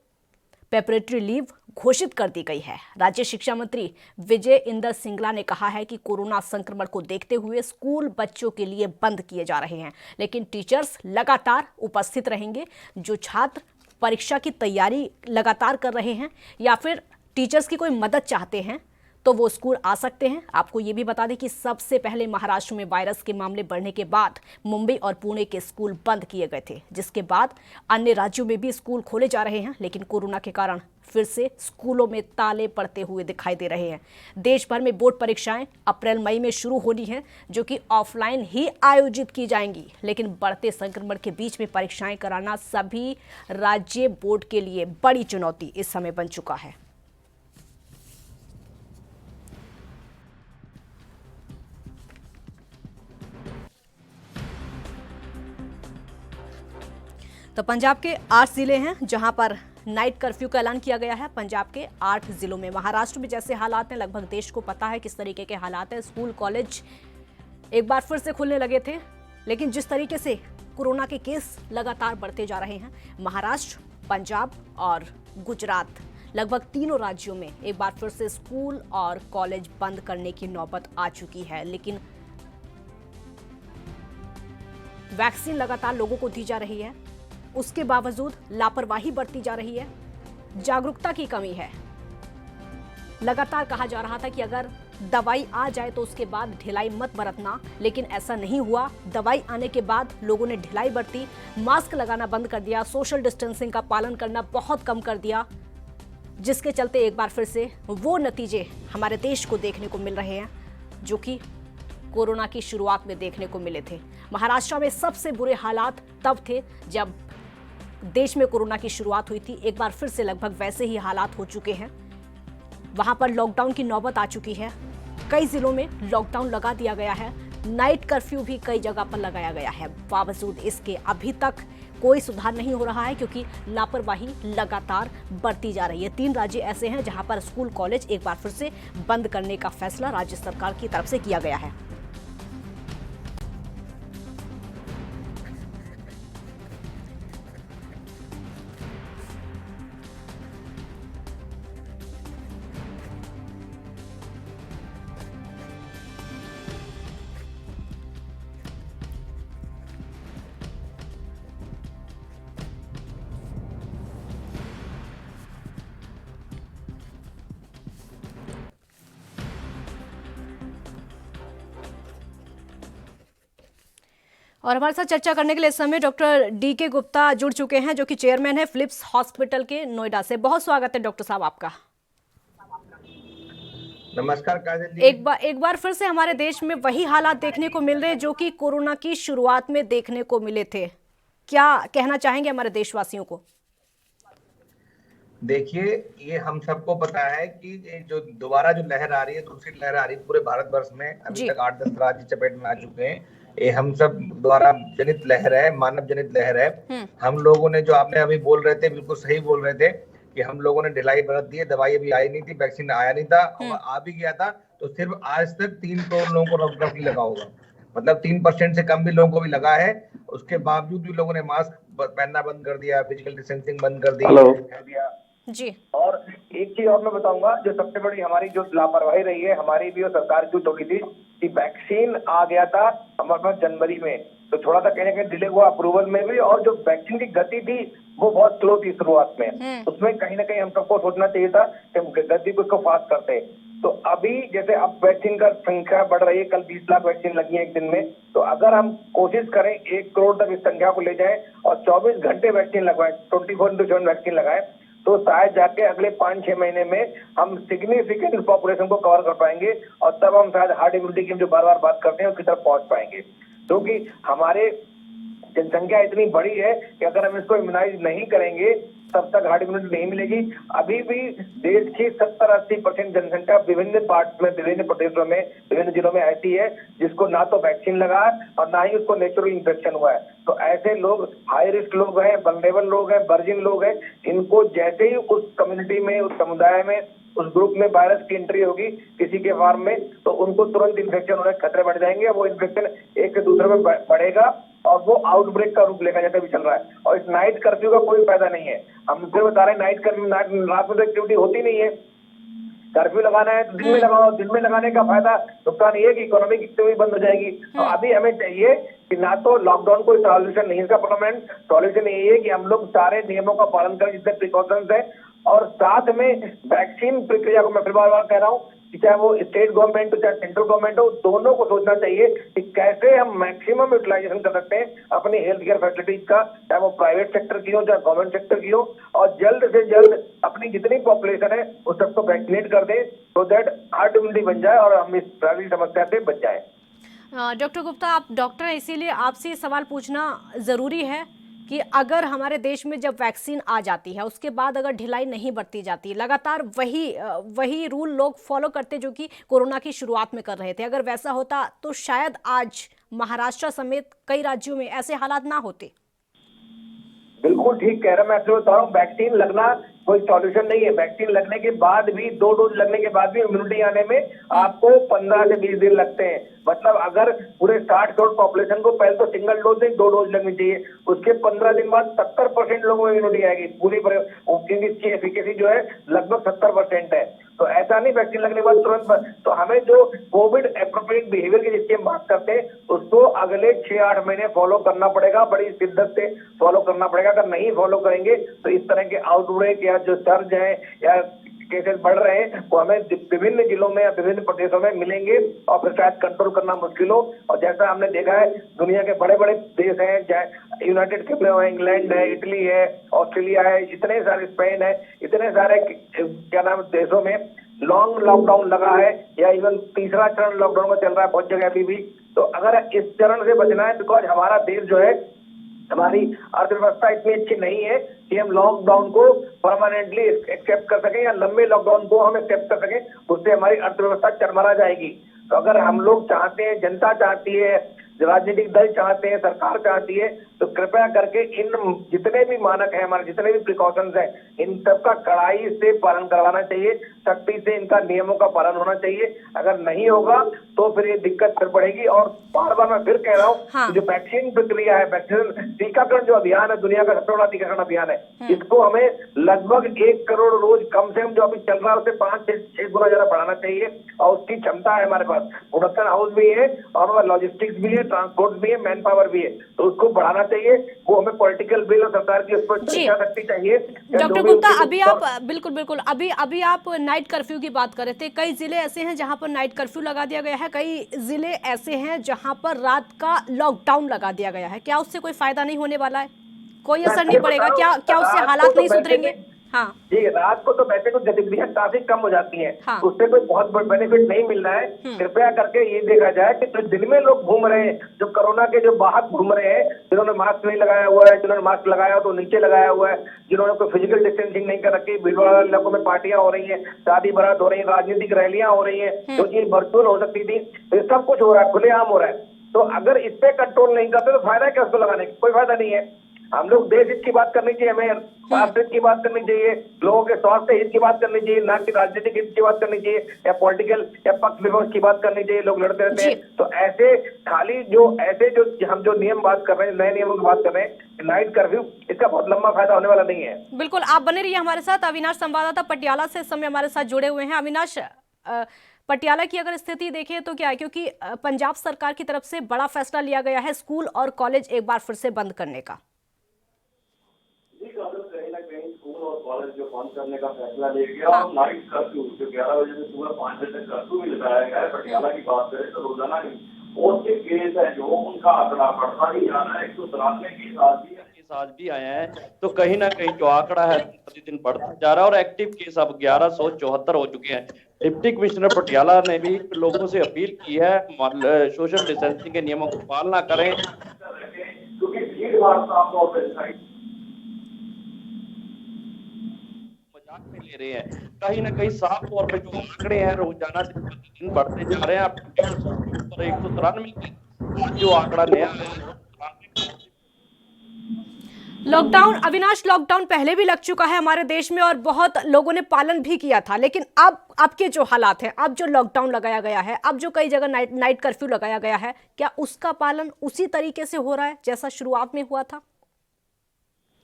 प्रिपरेटरी लीव घोषित कर दी गई है। राज्य शिक्षा मंत्री विजय इंदर सिंगला ने कहा है कि कोरोना संक्रमण को देखते हुए स्कूल बच्चों के लिए बंद किए जा रहे हैं, लेकिन टीचर्स लगातार उपस्थित रहेंगे। जो छात्र परीक्षा की तैयारी लगातार कर रहे हैं या फिर टीचर्स की कोई मदद चाहते हैं तो वो स्कूल आ सकते हैं। आपको ये भी बता दें कि सबसे पहले महाराष्ट्र में वायरस के मामले बढ़ने के बाद मुंबई और पुणे के स्कूल बंद किए गए थे, जिसके बाद अन्य राज्यों में भी स्कूल खोले जा रहे हैं, लेकिन कोरोना के कारण फिर से स्कूलों में ताले पड़ते हुए दिखाई दे रहे हैं। देश भर में बोर्ड परीक्षाएं अप्रैल मई में शुरू होनी है, जो कि ऑफलाइन ही आयोजित की जाएंगी, लेकिन बढ़ते संक्रमण के बीच में परीक्षाएं कराना सभी राज्य बोर्ड के लिए बड़ी चुनौती इस समय बन चुका है। तो पंजाब के 8 जिले हैं जहां पर नाइट कर्फ्यू का ऐलान किया गया है। पंजाब के 8 जिलों में। महाराष्ट्र में जैसे हालात हैं, लगभग देश को पता है किस तरीके के हालात हैं। स्कूल कॉलेज एक बार फिर से खुलने लगे थे, लेकिन जिस तरीके से कोरोना के केस लगातार बढ़ते जा रहे हैं, महाराष्ट्र, पंजाब और गुजरात, लगभग तीनों राज्यों में एक बार फिर से स्कूल और कॉलेज बंद करने की नौबत आ चुकी है। लेकिन वैक्सीन लगातार लोगों को दी जा रही है, उसके बावजूद लापरवाही बरती जा रही है, जागरूकता की कमी है। लगातार कहा जा रहा था कि अगर दवाई आ जाए तो उसके बाद ढिलाई मत बरतना, लेकिन ऐसा नहीं हुआ। दवाई आने के बाद लोगों ने ढिलाई बरती, मास्क लगाना बंद कर दिया, सोशल डिस्टेंसिंग का पालन करना बहुत कम कर दिया, जिसके चलते एक बार फिर से वो नतीजे हमारे देश को देखने को मिल रहे हैं जो कि कोरोना की शुरुआत में देखने को मिले थे। महाराष्ट्र में सबसे बुरे हालात तब थे जब देश में कोरोना की शुरुआत हुई थी। एक बार फिर से लगभग वैसे ही हालात हो चुके हैं। वहां पर लॉकडाउन की नौबत आ चुकी है। कई जिलों में लॉकडाउन लगा दिया गया है। नाइट कर्फ्यू भी कई जगह पर लगाया गया है। बावजूद इसके अभी तक कोई सुधार नहीं हो रहा है, क्योंकि लापरवाही लगातार बढ़ती जा रही है। 3 राज्य ऐसे हैं जहां पर स्कूल कॉलेज एक बार फिर से बंद करने का फैसला राज्य सरकार की तरफ से किया गया है। और हमारे साथ चर्चा करने के लिए इस समय डॉक्टर DK गुप्ता जुड़ चुके हैं, जो कि चेयरमैन है फिलिप्स हॉस्पिटल के नोएडा से। बहुत स्वागत है डॉक्टर साहब आपका। नमस्कार काजल जी। एक बार फिर से हमारे देश में वही हालात देखने को मिल रहे हैं जो कि कोरोना की शुरुआत में देखने को मिले थे। क्या कहना चाहेंगे हमारे देशवासियों को? देखिए, ये हम सबको पता है कि जो दोबारा जो लहर आ रही है, दूसरी लहर आ रही है पूरे भारतवर्ष में। अभी तक 8-10 राज्य चपेट में आ चुके हैं। ये हम सब द्वारा जनित लहर है, मानव जनित लहर है। हम लोगों ने जो आपने अभी बोल रहे थे, बिल्कुल सही बोल रहे थे कि हम लोगों ने ढिलाई बरत दी है। दवाई अभी आई नहीं थी, वैक्सीन आया नहीं था, और आ भी गया था तो सिर्फ आज तक 3 करोड़ लोगों को रफली लगा होगा, मतलब 3% से कम भी लोगों को भी लगा है। उसके बावजूद भी लोगों ने मास्क पहनना बंद कर दिया, फिजिकल डिस्टेंसिंग बंद कर दिया जी। और एक चीज और मैं बताऊंगा, जो सबसे बड़ी हमारी जो लापरवाही रही है, हमारी भी और सरकार की थोड़ी थी कि वैक्सीन आ गया था हमारे पास जनवरी में, तो थोड़ा सा कहीं ना कहीं डिले हुआ अप्रूवल में भी, और जो वैक्सीन की गति थी वो बहुत स्लो थी शुरुआत में। उसमें कहीं ना कहीं हम सबको सोचना चाहिए था कि गति को इसको फास्ट करते। तो अभी जैसे अब वैक्सीन का संख्या बढ़ रही है, कल 20 लाख वैक्सीन लगी है एक दिन में, तो अगर हम कोशिश करें 1 करोड़ तक इस संख्या को ले जाएं और 24 घंटे वैक्सीन लगवाएं, 24/7 वैक्सीन लगाएं, तो शायद जाके अगले 5-6 महीने में हम सिग्निफिकेंट पॉपुलेशन को कवर कर पाएंगे, और तब हम शायद हार्ड इम्यूनिटी की जो बार बार बात करते हैं उसकी तरफ पहुंच पाएंगे। क्योंकि हमारे जनसंख्या इतनी बड़ी है कि अगर हम इसको इम्यूनाइज नहीं करेंगे तब तक हार्ड इम्यूनिटी नहीं मिलेगी। अभी भी देश की 70-80% जनसंख्या विभिन्न पार्ट में, विभिन्न प्रदेशों में, विभिन्न जिलों में ऐसी है जिसको ना तो वैक्सीन लगा है और ना ही उसको नेचुरल इन्फेक्शन हुआ है। तो ऐसे लोग हाई रिस्क लोग हैं, वल्नरेबल लोग हैं, वर्जिन लोग हैं, इनको जैसे ही उस कम्युनिटी में, उस समुदाय में, उस ग्रुप में वायरस की एंट्री होगी किसी के फार्म में, तो उनको तुरंत इन्फेक्शन होने के खतरे बढ़ जाएंगे। वो इन्फेक्शन एक से दूसरे में बढ़ेगा और वो आउटब्रेक का रूप लेगा जैसे भी चल रहा है। और इस नाइट कर्फ्यू का कोई फायदा नहीं है। हम फिर बता रहे हैं नाइट कर्फ्यू, रात में एक्टिविटी होती नहीं है। कर्फ्यू लगाना है तो दिन में लगाओ। दिन में लगाने का फायदा नुकसान ये है कि इकोनॉमिक एक्टिविटी बंद हो जाएगी। तो अभी हमें चाहिए कि ना तो लॉकडाउन कोई सॉल्यूशन नहीं है इसका परमानेंट, सॉल्यूशन यही है कि हम लोग सारे नियमों का पालन करें जितने प्रिकॉशंस है, और साथ में वैक्सीन प्रक्रिया को मैं फिर बार बार कह रहा हूँ कि चाहे वो स्टेट गवर्नमेंट हो चाहे सेंट्रल गवर्नमेंट हो, दोनों को सोचना चाहिए कि कैसे हम मैक्सिमम यूटिलाइजेशन कर सकते हैं अपनी हेल्थ केयर फैसिलिटीज का, चाहे वो प्राइवेट सेक्टर की हो चाहे गवर्नमेंट सेक्टर की हो, और जल्द से जल्द अपनी जितनी पॉपुलेशन है उस सबको वैक्सीनेट कर दें, सो दैट हार्ड इम्यूनिटी बन जाए और हम इस सारी समस्या से बच जाए। डॉक्टर गुप्ता, आप डॉक्टर हैं, इसीलिए आपसे सवाल पूछना जरूरी है कि अगर हमारे देश में जब वैक्सीन आ जाती है उसके बाद अगर ढिलाई नहीं बरती जाती, लगातार वही रूल लोग फॉलो करते जो कि कोरोना की शुरुआत में कर रहे थे, अगर वैसा होता तो शायद आज महाराष्ट्र समेत कई राज्यों में ऐसे हालात ना होते। बिल्कुल ठीक कह रहा हूं, मैं आपसे बता रहा हूँ वैक्सीन लगना कोई सॉल्यूशन नहीं है। वैक्सीन लगने के बाद भी 2 डोज लगने के बाद भी इम्यूनिटी आने में आपको 15 से 20 दिन लगते हैं। मतलब अगर पूरे 60 करोड़ पॉपुलेशन को पहले तो सिंगल डोज नहीं 2 डोज लगनी चाहिए, उसके 15 दिन बाद 70% लोगों में इम्यूनिटी आएगी पूरी, क्योंकि इसकी एफिकेसी जो है लगभग 70% है। तो ऐसा नहीं वैक्सीन लगने के बाद तुरंत, तो हमें जो कोविड एप्रोप्रिएट बिहेवियर की जिसकी हम बात करते हैं उसको अगले 6-8 महीने फॉलो करना पड़ेगा, बड़ी शिद्दत से फॉलो करना पड़ेगा। अगर नहीं फॉलो करेंगे तो इस तरह के आउटब्रेक या जो सर्ज है या केसेस बढ़ रहे हैं वो हमें विभिन्न जिलों में या विभिन्न प्रदेशों में मिलेंगे और फिर शायद कंट्रोल करना मुश्किल हो। और जैसा हमने देखा है दुनिया के बड़े बड़े देश हैं, चाहे यूनाइटेड किंगडम है, इंग्लैंड है, इटली है, ऑस्ट्रेलिया है, इतने सारे, स्पेन है, इतने सारे क्या नाम देशों में लॉन्ग लॉकडाउन लगा है या इवन तीसरा चरण लॉकडाउन का चल रहा है बहुत जगह अभी भी। तो अगर इस चरण से बचना है, बिकॉज हमारा देश जो है, हमारी अर्थव्यवस्था इतनी अच्छी नहीं है कि हम लॉकडाउन को परमानेंटली एक्सेप्ट कर सकें या लंबे लॉकडाउन को हम एक्सेप्ट कर सकें, उससे हमारी अर्थव्यवस्था चरमरा जाएगी। तो अगर हम लोग चाहते हैं, जनता चाहती है, राजनीतिक दल चाहते हैं, सरकार चाहती है, तो कृपया करके इन जितने भी मानक हैं, हमारे जितने भी प्रिकॉशंस हैं, इन सबका कड़ाई से पालन करवाना चाहिए, सख्ती से इनका नियमों का पालन होना चाहिए। अगर नहीं होगा तो फिर ये दिक्कत फिर बढ़ेगी। और बार बार मैं फिर कह रहा हूँ जो वैक्सीन प्रक्रिया है, वैक्सीन टीकाकरण जो अभियान है, दुनिया का सबसे बड़ा टीकाकरण अभियान है, इसको हमें लगभग 1 करोड़ रोज कम से कम जो अभी चल रहा है उससे 5 से 6 गुना ज्यादा बढ़ाना चाहिए। और उसकी क्षमता है हमारे पास, प्रोडक्शन हाउस भी है और लॉजिस्टिक्स भी है, ट्रांसपोर्ट भी है, मैन पावर भी है, तो उसको बढ़ाना चाहिए। वो हमें पॉलिटिकल बिल और सरकार की उस पर चर्चा शक्ति चाहिए। डॉक्टर गुप्ता, अभी आप बिल्कुल अभी आप नाइट कर्फ्यू की बात कर रहे थे। कई जिले ऐसे हैं जहां पर नाइट कर्फ्यू लगा दिया गया है, कई जिले ऐसे हैं जहां पर रात का लॉकडाउन लगा दिया गया है। क्या उससे कोई फायदा नहीं होने वाला है? कोई असर नहीं पड़ेगा? क्या उससे हालात नहीं सुधरेंगे? हाँ जी, रात को तो वैसे कुछ गतिविधियां काफी कम हो जाती हैं, हाँ। उससे कोई बहुत बेनिफिट नहीं मिल रहा है। कृपया करके ये देखा जाए कि जो दिन में लोग घूम रहे हैं, जो कोरोना के जो बाहर घूम रहे हैं, जिन्होंने मास्क नहीं लगाया हुआ है, जिन्होंने मास्क लगाया तो नीचे लगाया हुआ है, जिन्होंने कोई फिजिकल डिस्टेंसिंग नहीं कर रखी, भीड़ वाले इलाकों में पार्टियां हो रही है, शादी बारात हो रही है, राजनीतिक रैलियां हो रही है, जो चीज वर्चुअल हो सकती थी, तो सब कुछ हो रहा है, खुलेआम हो रहा है। तो अगर इस पे कंट्रोल नहीं करते तो फायदा क्या उसको लगाने का? कोई फायदा नहीं है। हम लोग देश हित की बात करनी चाहिए, हमें राष्ट्र हित की बात करनी चाहिए, लोगों के स्वास्थ्य हित की बात करनी चाहिए, ना कि राजनीतिक हित की बात करनी चाहिए या पॉलिटिकल या पक्ष विपक्ष की बात करनी चाहिए। लोग लड़ते रहते हैं, तो ऐसे खाली जो हम जो नियम बात कर रहे हैं, नए नियमों की बात कर रहे हैं, नाइट कर्फ्यू, इसका बहुत लंबा फायदा होने वाला नहीं है। बिल्कुल, आप बने रहिए हमारे साथ। अविनाश संवाददाता पटियाला से इस समय हमारे साथ जुड़े हुए हैं। अविनाश, पटियाला की अगर स्थिति देखें तो क्या है, क्योंकि पंजाब सरकार की तरफ से बड़ा फैसला लिया गया है स्कूल और कॉलेज एक बार फिर से बंद करने का। कहीं ना कहीं स्कूल और कॉलेज जो बंद करने का फैसला लिया गया, और नाइट कर्फ्यू जो 11 बजे से सुबह 5 बजे तक कर्फ्यू भी लगाया गया है। पटियाला की बात करें तो रोजाना ही पॉजिटिव केस है जो उनका आंकड़ा बढ़ता ही जा रहा है। 193 केस आज भी आए हैं, तो कहीं ना कहीं जो आंकड़ा है प्रतिदिन बढ़ता जा रहा है और एक्टिव केस अब 1174 हो चुके हैं। डिप्टी कमिश्नर पटियाला ने भी लोगों से अपील की है सोशल डिस्टेंसिंग के नियमों की पालना करें, क्योंकि भीड़ भाड़ साफ तौर पर में ले रहे हैं। कहीं ना कहीं साफ तौर पे जो आंकड़े हैं रोजाना दिन बढ़ते जा रहे हैं। आप 193 जो आंकड़ा नया है। लॉकडाउन, अविनाश, लॉकडाउन पहले भी लग चुका है हमारे देश में और बहुत लोगों ने पालन भी किया था, लेकिन अब के जो हालात हैं, अब जो लॉकडाउन लगाया गया है, अब जो कई जगह नाइट कर्फ्यू लगाया गया है, क्या उसका पालन उसी तरीके से हो रहा है जैसा शुरुआत में हुआ था?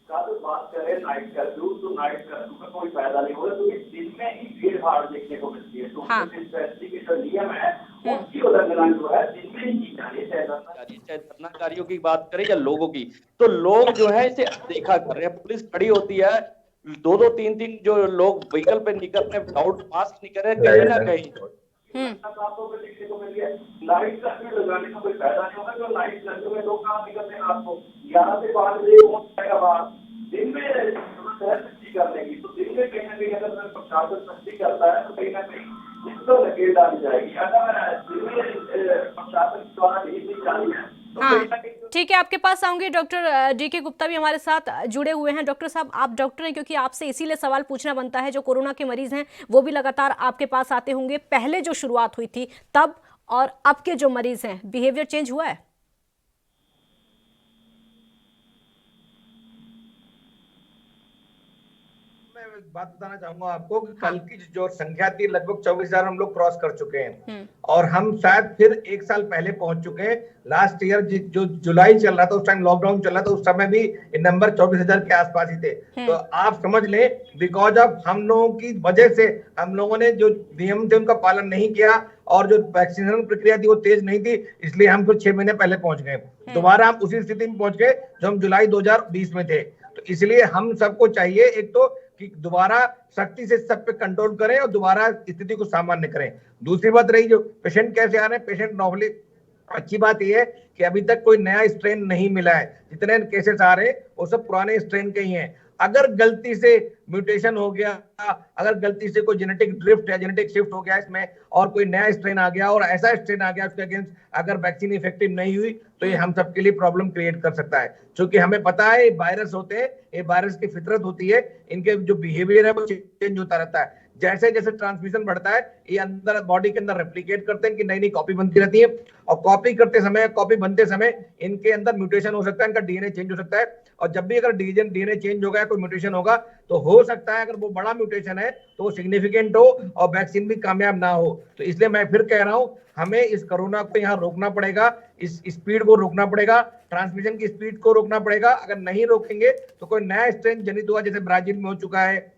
बात करें नाइट कर्फ्यू, तो नाइट कर्फ्यू का कोई फायदा नहीं होगा, क्योंकि दिन में ही भीड़ भाड़ देखने को मिलती है। तो के जो नियम है उसकी उल्लंघना जो है दिन में ही की जा रही है। चाहे धरनाकारियों की बात करें या लोगों की, तो लोग जो है इसे देखा कर रहे हैं। पुलिस खड़ी होती है, 2-2, 3-3 जो लोग व्हीकल पे निकल रहे हैं विदाउट मास्क निकल रहे हैं, कहीं ना कहीं देखने को मिल रही है। नाइट कर्फ्यू लगाने का कोई फायदा नहीं होगा, जो नाइट कर्फ्यू में लोग कहाँ निकलते हैं रात को 11 से 12 बजे पहुंच जाएगा बाहर। दिन में सख्ती करने की, तो दिन में कहीं ना कहीं अगर प्रशासन सख्ती करता है तो कहीं ना कहीं इस पर नकेल डाली जाएगी। अगर दिन में प्रशासन द्वारा ढील दी जा रही है तो कहीं ना कहीं। ठीक है, आपके पास आऊंगी। डॉक्टर DK गुप्ता भी हमारे साथ जुड़े हुए हैं। डॉक्टर साहब, आप डॉक्टर हैं, क्योंकि आपसे इसीलिए सवाल पूछना बनता है। जो कोरोना के मरीज हैं वो भी लगातार आपके पास आते होंगे। पहले जो शुरुआत हुई थी तब और अब के जो मरीज हैं, बिहेवियर चेंज हुआ है? बात बताना चाहूंगा आपको कि कल की जो संख्या थी लगभग 24,000 हम लोग क्रॉस कर चुके हैं, और हम शायद फिर 1 साल पहले पहुंच चुके हैं। लास्ट ईयर जो जुलाई चल रहा था, उस टाइम लॉकडाउन चल रहा था, उस समय भी ये नंबर 24,000 के आसपास ही थे। तो आप समझ लें, बिकॉज ऑफ हम लोगों की वजह से हम लोगों ने जो नियम थे उनका पालन नहीं किया और जो वैक्सीनेशन प्रक्रिया थी वो तेज नहीं थी, इसलिए हम फिर 6 महीने पहले पहुंच गए। दोबारा हम उसी स्थिति में पहुंच गए जो हम जुलाई 2020 में थे। तो इसलिए हम सबको चाहिए एक तो कि दोबारा सख्ती से सब पे कंट्रोल करें और दोबारा स्थिति को सामान्य करें। दूसरी बात रही जो पेशेंट कैसे आ रहे हैं, पेशेंट नॉर्मली, अच्छी बात यह है कि अभी तक कोई नया स्ट्रेन नहीं मिला है। जितने केसेस आ रहे हैं वो सब पुराने स्ट्रेन के ही हैं। अगर गलती से म्यूटेशन हो गया, अगर गलती से कोई जेनेटिक ड्रिफ्ट या जेनेटिक शिफ्ट हो गया इसमें और कोई नया स्ट्रेन आ गया और ऐसा स्ट्रेन आ गया उसके अगेंस्ट अगर वैक्सीन इफेक्टिव नहीं हुई तो ये हम सबके लिए प्रॉब्लम क्रिएट कर सकता है। क्योंकि हमें पता है ये वायरस होते हैं, ये वायरस की फितरत होती है, इनके जो बिहेवियर है वो चेंज होता रहता है। जैसे जैसे ट्रांसमिशन बढ़ता है ये अंदर बॉडी के अंदर रेप्लिकेट करते हैं कि नई नई कॉपी बनती रहती है, और कॉपी करते समय, कॉपी बनते समय इनके अंदर म्यूटेशन हो सकता है, इनका डीएनए चेंज हो सकता है। और जब भी अगर डीएनए चेंज होगा, कोई म्यूटेशन होगा, तो हो सकता है अगर वो बड़ा म्यूटेशन है तो वो सिग्निफिकेंट हो और वैक्सीन भी कामयाब ना हो। तो इसलिए मैं फिर कह रहा हूं, हमें इस कोरोना को यहाँ रोकना पड़ेगा, इस स्पीड को रोकना पड़ेगा, ट्रांसमिशन की स्पीड को रोकना पड़ेगा। अगर नहीं रोकेंगे तो कोई नया स्ट्रेन जनित हुआ, जैसे ब्राजील में हो चुका है,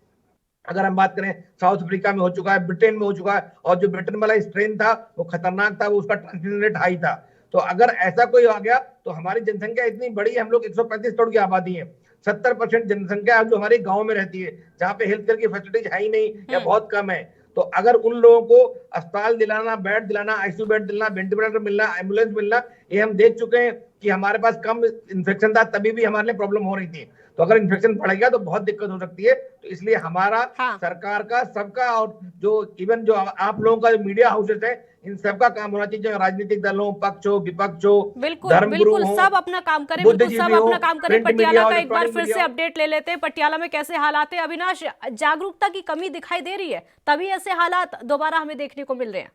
अगर हम बात करें साउथ अफ्रीका में हो चुका है, ब्रिटेन में हो चुका है, और जो ब्रिटेन वाला स्ट्रेन था वो खतरनाक था, वो उसका ट्रांसमिशन रेट हाई था। तो अगर ऐसा कोई आ गया तो हमारी जनसंख्या इतनी बड़ी है, हम लोग 135 करोड़ की आबादी है, 70% जनसंख्या जो हमारे गांव में रहती है, जहाँ पे हेल्थ केयर की फैसिलिटीज है ही नहीं या बहुत कम है। तो अगर उन लोगों को अस्पताल दिलाना, बेड दिलाना, आईसीयू बेड दिलाना, वेंटिलेटर मिलना, एम्बुलेंस मिलना, ये हम देख चुके हैं कि हमारे पास कम इन्फेक्शन था तभी भी हमारे लिए प्रॉब्लम हो रही थी। तो अगर इन्फेक्शन बढ़ेगा तो बहुत दिक्कत हो सकती है। तो इसलिए हमारा सरकार का, सबका, और जो इवन जो आप लोगों का जो मीडिया हाउसेस है, इन सबका काम होना चाहिए, राजनीतिक दलों, पक्ष हो, विपक्ष हो, बिल्कुल सब अपना काम करें, बिल्कुल सब अपना काम करें। पटियाला का एक बार फिर से अपडेट ले लेते हैं, पटियाला में कैसे हालात है। अविनाश, जागरूकता की कमी दिखाई दे रही है, तभी ऐसे हालात दोबारा हमें देखने को मिल रहे हैं।